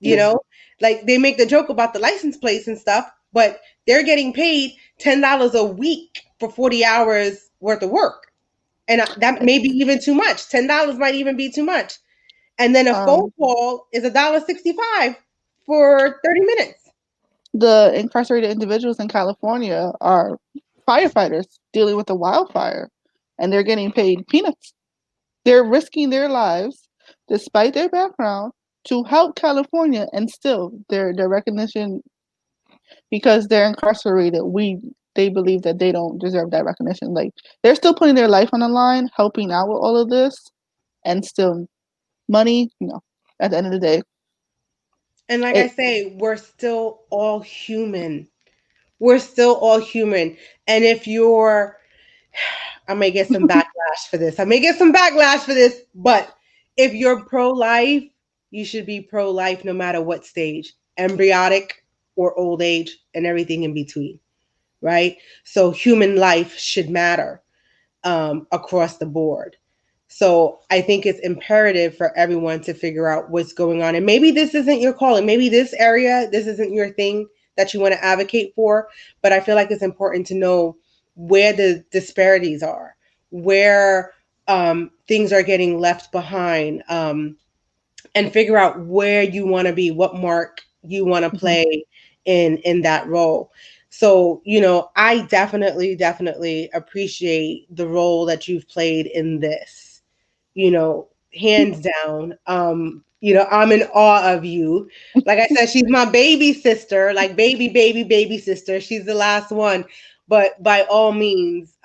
You Yes. know, like they make the joke about the license plates and stuff, but they're getting paid $10 a week for 40 hours worth of work. And that may be even too much. $10 might even be too much. And then a phone Um, call is $1.65 for 30 minutes. the incarcerated individuals in California are firefighters dealing with a wildfire, and they're getting paid peanuts. They're risking their lives, despite their background, to help California, and still their recognition, because they're incarcerated. They believe that they don't deserve that recognition. Like, they're still putting their life on the line, helping out with all of this, and still money. At the end of the day, And like I it. say, we're still all human. We're still all human. And if you're, I may get some backlash for this. I may get some backlash for this, but if you're pro life, you should be pro life no matter what stage, embryonic or old age, and everything in between, right? So human life should matter across the board. So I think it's imperative for everyone to figure out what's going on. And maybe this isn't your calling. Maybe this area, this isn't your thing that you want to advocate for. But I feel like it's important to know where the disparities are, where things are getting left behind, and figure out where you want to be, what mark you want to Mhm. play in that role. So, I definitely appreciate the role that you've played in this, hands down. I'm in awe of you. Like I said, she's my baby sister, like baby sister. She's the last one. But by all means,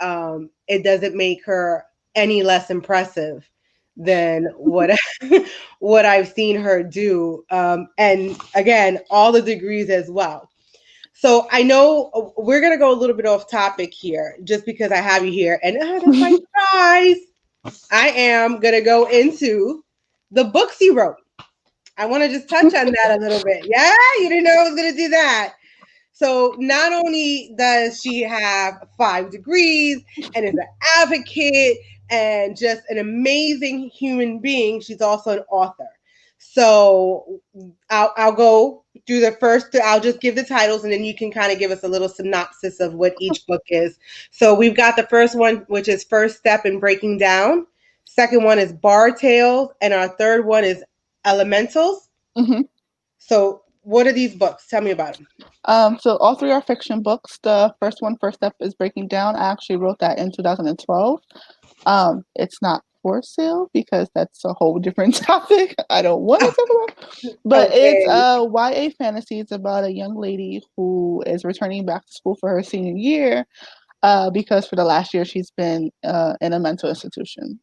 it doesn't make her any less impressive than what I've seen her do. And again, all the degrees as well. So I know we're gonna go a little bit off topic here, just because I have you here, and that's my surprise. I am gonna go into the books you wrote. I want to just touch on that a little bit. Yeah, you didn't know I was gonna do that. So not only does she have 5 degrees and is an advocate and just an amazing human being, she's also an author. So I'll go through the first. I'll just give the titles, and then you can kind of give us a little synopsis of what each book is. So we've got the first one, which is First Step in Breaking Down. Second one is Bar Tales, and our third one is Elementals. Mm-hmm. So what are these books? Tell me about them. So all three are fiction books. The first one, First Step, is Breaking Down. I actually wrote that in 2012. It's not for sale because that's a whole different topic I don't want to talk about. But it's Okay. YA fantasy. It's about a young lady who is returning back to school for her senior year because for the last year she's been in a mental institution.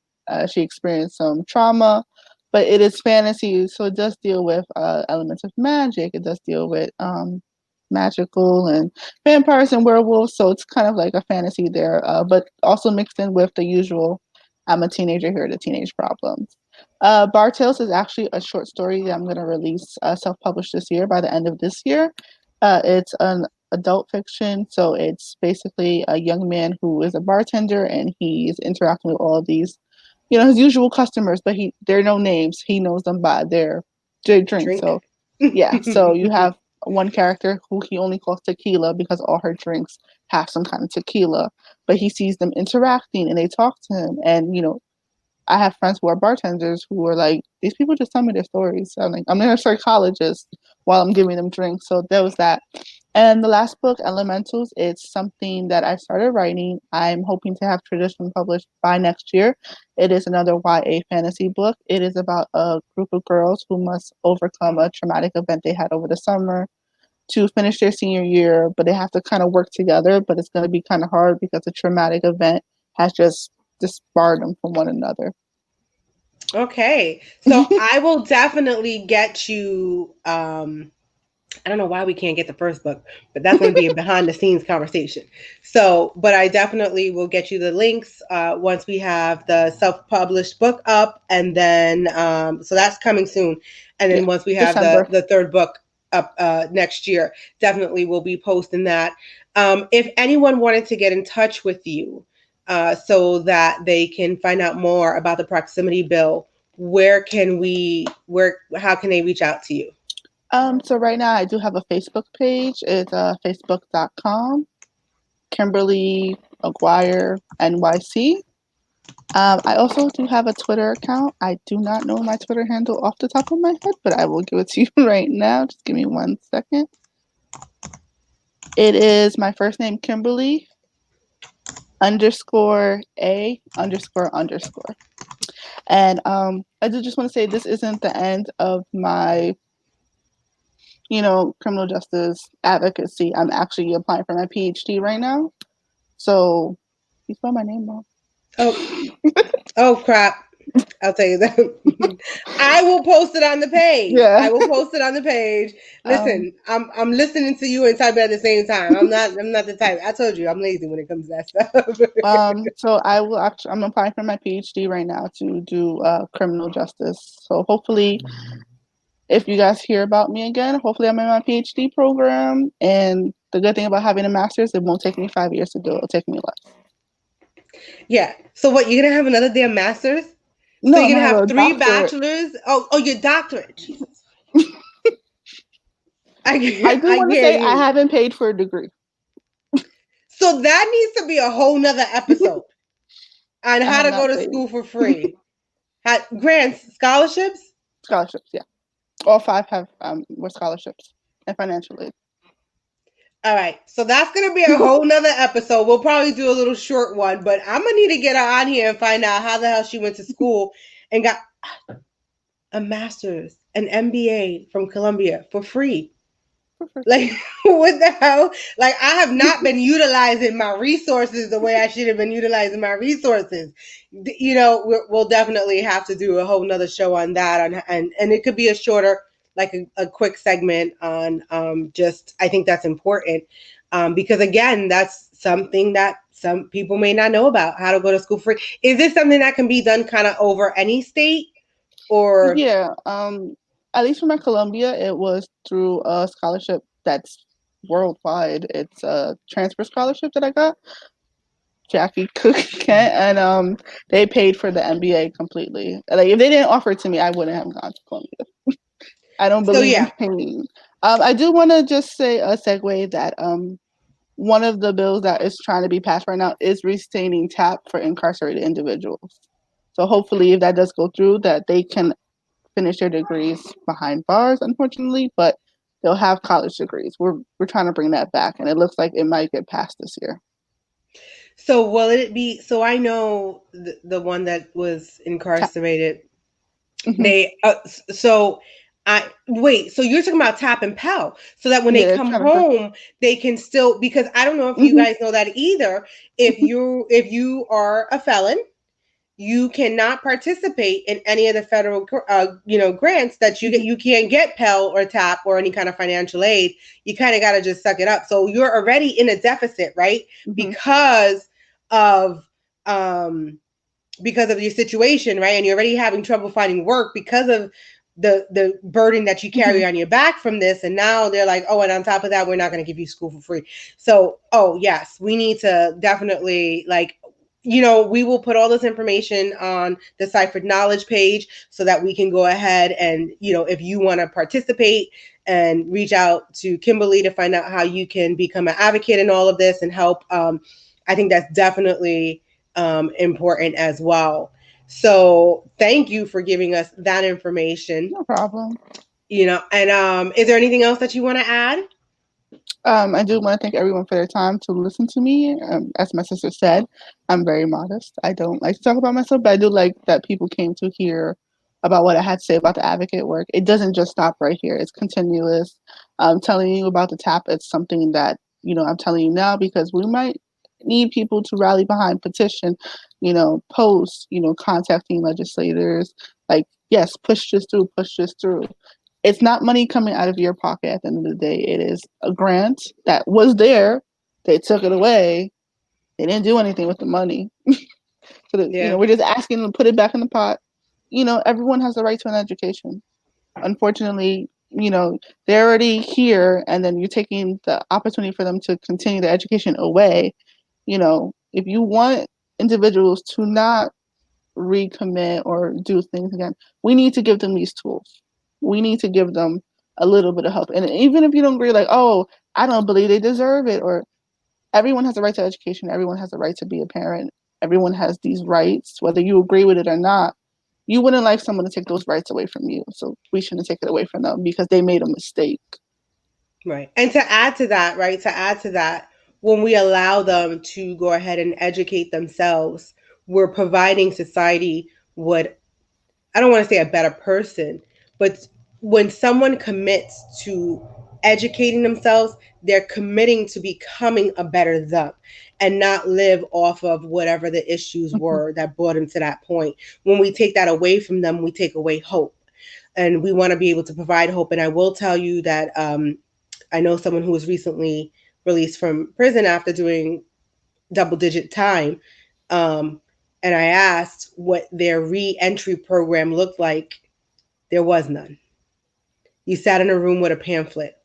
She experienced some trauma, but it is fantasy, so it does deal with elements of magic. It does deal with magical and vampires and werewolves, so it's kind of like a fantasy there, but also mixed in with the usual I'm a teenager, here are the teenage problems. Bar Tales is actually a short story that I'm going to release self-published this year by the end of this year. It's an adult fiction, so it's basically a young man who is a bartender and he's interacting with all of these, his usual customers, but they're no names. He knows them by their drinks. Drink. So yeah, so you have one character who he only calls tequila because all her drinks have some kind of tequila, but he sees them interacting and they talk to him. And I have friends who are bartenders who are like, these people just tell me their stories. So I'm like, I'm a psychologist while I'm giving them drinks. So there was that. And the last book, Elementals, it's something that I started writing. I'm hoping to have tradition published by next year. It is another YA fantasy book. It is about a group of girls who must overcome a traumatic event they had over the summer to finish their senior year, but they have to kind of work together, but it's going to be kind of hard because the traumatic event has just disbarred them from one another. Okay. So I will definitely get you I don't know why we can't get the first book, but that's going to be a behind the scenes conversation. So, but I definitely will get you the links once we have the self published book up, and then so that's coming soon. And then Yeah, once we have December. the third book up next year, definitely we'll be posting that. If anyone wanted to get in touch with you so that they can find out more about the proximity bill, how can they reach out to you? So right now I do have a Facebook page. It's facebook.com, Kimberley Aguirre, NYC. I also do have a Twitter account. I do not know my Twitter handle off the top of my head, but I will give it to you right now. Just give me 1 second. It is my first name, Kimberley, _A __. And I do just want to say this isn't the end of my criminal justice advocacy. I'm actually applying for my PhD right now. So you spelled my name wrong. Oh crap. I'll tell you that. I will post it on the page. Yeah. I will post it on the page. Listen, I'm listening to you and typing at the same time. I'm not the type. I told you I'm lazy when it comes to that stuff. So I'm applying for my PhD right now to do criminal justice. So hopefully if you guys hear about me again, hopefully I'm in my PhD program. And the good thing about having a master's, it won't take me 5 years to do it. It'll take me less. Yeah. So what, you're gonna have another damn master's? No, So you're I'm gonna gonna have have a three doctorate. bachelors? Oh, your doctorate. Jesus. I do I want to hear say I you. haven't paid for a degree. So that needs to be a whole nother episode on I how have to go not to paid. school for free. Grants, scholarships? Scholarships, yeah. All 5 have were scholarships and financial aid. All right. So that's going to be a whole nother episode. We'll probably do a little short one, but I'm going to need to get her on here and find out how the hell she went to school and got a master's, an MBA from Columbia for free. Like, what the hell? Like, I have not been utilizing my resources the way I should have been utilizing my resources. We'll definitely have to do a whole nother show on that. And it could be a shorter, like a quick segment on just, I think that's important. Because again, that's something that some people may not know about, how to go to school free. Is this something that can be done kind of over any state or? Yeah, at least for my Columbia, it was through a scholarship that's worldwide. It's a transfer scholarship that I got. Jackie Cook Kent, and they paid for the MBA completely. Like if they didn't offer it to me, I wouldn't have gone to Columbia. I don't So believe in yeah. pain. I do want to just say a segue that one of the bills that is trying to be passed right now is restaining TAP for incarcerated individuals. So hopefully, if that does go through, that they can finish their degrees behind bars, unfortunately, but they'll have college degrees. We're trying to bring that back, and it looks like it might get passed this year. So will it be? So I know the one that was TAP. incarcerated. Hmm. They so I wait. So you're talking about Tap and Pell, so that when they Yeah, they're come trying to. home, they can still, because I don't know if you Hmm. guys know that either. If you are a felon, you cannot participate in any of the federal grants that you get. Hmm. You can't get Pell or Tap or any kind of financial aid. You kind of got to just suck it up. So you're already in a deficit, right? Hmm. Because of um because of your situation, right? And you're already having trouble finding work because of the burden that you Hmm. carry on your back from this. And now they're like, oh, and on top of that, we're not going to give you school for free. So, oh yes, we need to definitely, like, we will put all this information on the Ciphered knowledge page so that we can go ahead and, if you want to participate, and reach out to Kimberly to find out how you can become an advocate in all of this and help. I think that's definitely important as well. So thank you for giving us that information. No problem. And is there anything else that you want to add? I do want to thank everyone for their time to listen to me. As my sister said, I'm very modest. I don't like to talk about myself, but I do like that people came to hear about what I had to say about the advocate work. It doesn't just stop right here, it's continuous. Telling you about the TAP, it's something that, I'm telling you now because we might need people to rally behind petition, posts, contacting legislators. Like, yes, push this through. It's not money coming out of your pocket at the end of the day. It is a grant that was there. They took it away. They didn't do anything with the money. So that, Yeah. we're just asking them to put it back in the pot. Everyone has the right to an education. Unfortunately, they're already here, and then you're taking the opportunity for them to continue their education away. If you want individuals to not recommit or do things again, we need to give them these tools. We need to give them a little bit of help. And even if you don't agree, like, oh, I don't believe they deserve it, or everyone has a right to education, everyone has a right to be a parent, everyone has these rights, whether you agree with it or not. You wouldn't like someone to take those rights away from you. So we shouldn't take it away from them because they made a mistake. Right. And to add to that, right, when we allow them to go ahead and educate themselves, we're providing society what, I don't want to say a better person, but when someone commits to educating themselves, they're committing to becoming a better them and not live off of whatever the issues Mhm. were that brought them to that point. When we take that away from them, we take away hope. And we want to be able to provide hope. And I will tell you that I know someone who was recently released from prison after doing double digit time. Um, and I asked what their re-entry program looked like. There was none. You sat in a room with a pamphlet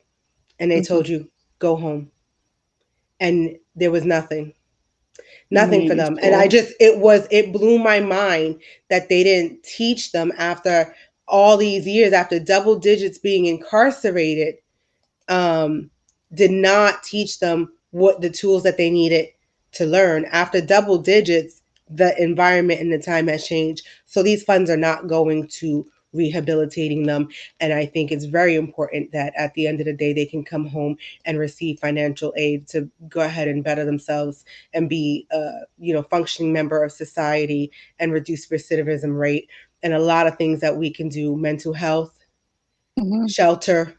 and they Mhm. told you, go home. And there was We nothing need for these them. And tools. it blew my mind that they didn't teach them after all these years, after double digits being incarcerated, um, did not teach them what the tools that they needed to learn. After double digits, the environment and the time has changed. So these funds are not going to rehabilitating them. And I think it's very important that at the end of the day, they can come home and receive financial aid to go ahead and better themselves and be a functioning member of society and reduce recidivism rate. And a lot of things that we can do: mental health, Mhm. shelter,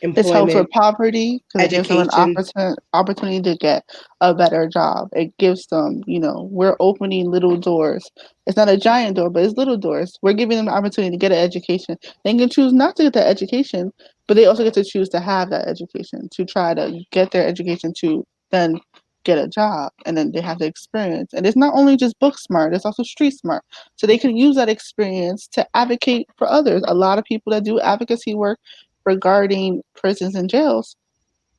This helps with employment, poverty because it gives them an education. opportunity to get a better job. It gives them, we're opening little doors. It's not a giant door, but it's little doors. We're giving them the opportunity to get an education. They can choose not to get that education, but they also get to choose to have that education, to try to get their education to then get a job. And then they have the experience. And it's not only just book smart, it's also street smart. So they can use that experience to advocate for others. A lot of people that do advocacy work regarding prisons and jails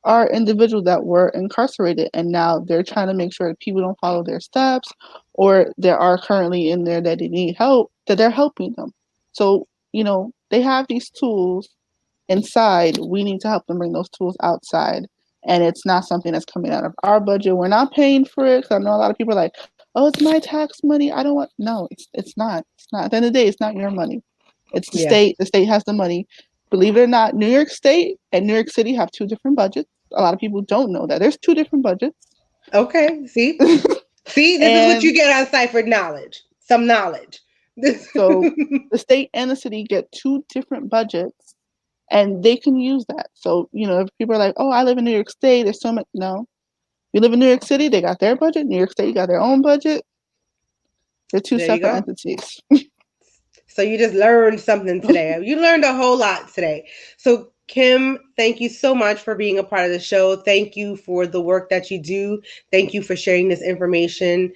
are individuals that were incarcerated and now they're trying to make sure that people don't follow their steps, or there are currently in there that they need help, that they're helping them. So, they have these tools inside, we need to help them bring those tools outside. And it's not something that's coming out of our budget. We're not paying for it. Because I know a lot of people are like, oh, it's my tax money. I don't want, no, it's not. It's not. At the end of the day, it's not your money. It's the state. The state has the money. Believe it or not, New York State and New York City have two different budgets. A lot of people don't know that. There's two different budgets. Okay, see? See, this is what you get on Ciphered knowledge. Some knowledge. So the state and the city get two different budgets, and they can use that. So, if people are like, oh, I live in New York State, there's so much. No. You live in New York City, they got their budget. New York State got their own budget. They're two separate entities. So you just learned something today. You learned a whole lot today. So Kim, thank you so much for being a part of the show. Thank you for the work that you do. Thank you for sharing this information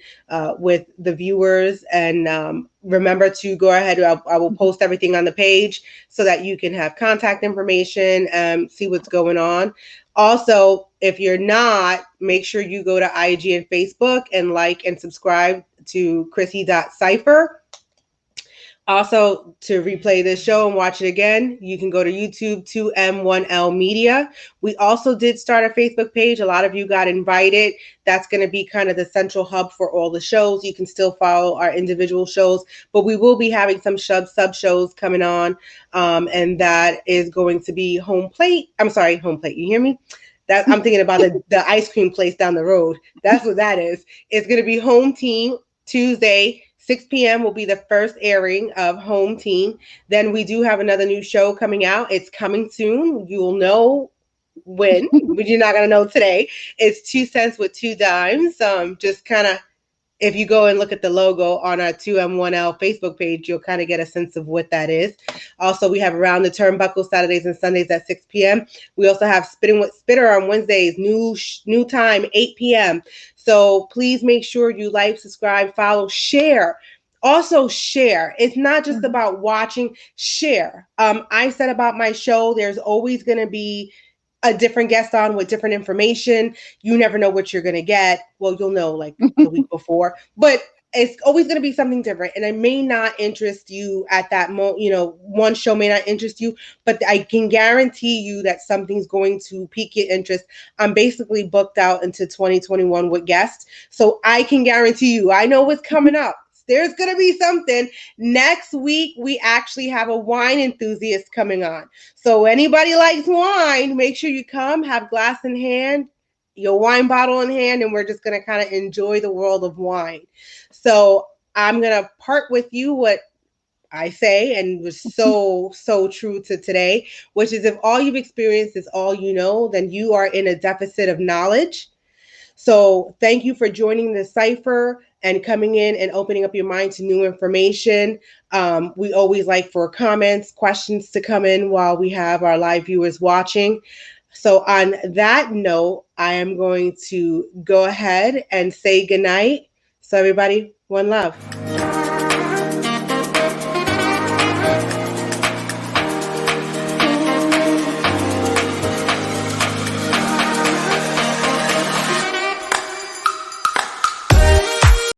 with the viewers. And remember to go ahead. I will post everything on the page so that you can have contact information and see what's going on. Also, if you're not, make sure you go to IG and Facebook and like and subscribe to Chrissy.Cipher. Also, to replay this show and watch it again, you can go to YouTube, 2M1L Media. We also did start a Facebook page. A lot of you got invited. That's going to be kind of the central hub for all the shows. You can still follow our individual shows, but we will be having some sub shows coming on. And that is going to be Home Plate. I'm sorry, Home Plate. You hear me? That I'm thinking about the ice cream place down the road. That's what that is. It's going to be Home Team Tuesday. 6 p.m. will be the first airing of Home Team. Then we do have another new show coming out. It's coming soon. You'll know when, but you're not going to know today. It's 2 cents with 2 dimes. Just kind of, if you go and look at the logo on our 2M1L Facebook page, you'll kind of get a sense of what that is. Also, we have Around the Turnbuckle Saturdays and Sundays at 6 p.m. We also have Spitting with Spitter on Wednesdays, new time, 8 p.m. So please make sure you like, subscribe, follow, share. Also share. It's not just about watching, share. I said about my show, there's always going to be a different guest on with different information. You never know what you're going to get. Well, you'll know like the week before, but it's always going to be something different. And it may not interest you at that moment. One show may not interest you, but I can guarantee you that something's going to pique your interest. I'm basically booked out into 2021 with guests. So I can guarantee you, I know what's coming up. There's going to be something. Next week, we actually have a wine enthusiast coming on. So anybody likes wine, make sure you come, have glass in hand, your wine bottle in hand, and we're just going to kind of enjoy the world of wine. So I'm going to part with you what I say, and was so true to today, which is if all you've experienced is all you know, then you are in a deficit of knowledge. So thank you for joining the Cipher and coming in and opening up your mind to new information. We always like for comments, questions to come in while we have our live viewers watching. So on that note, I am going to go ahead and say goodnight. So everybody, one love.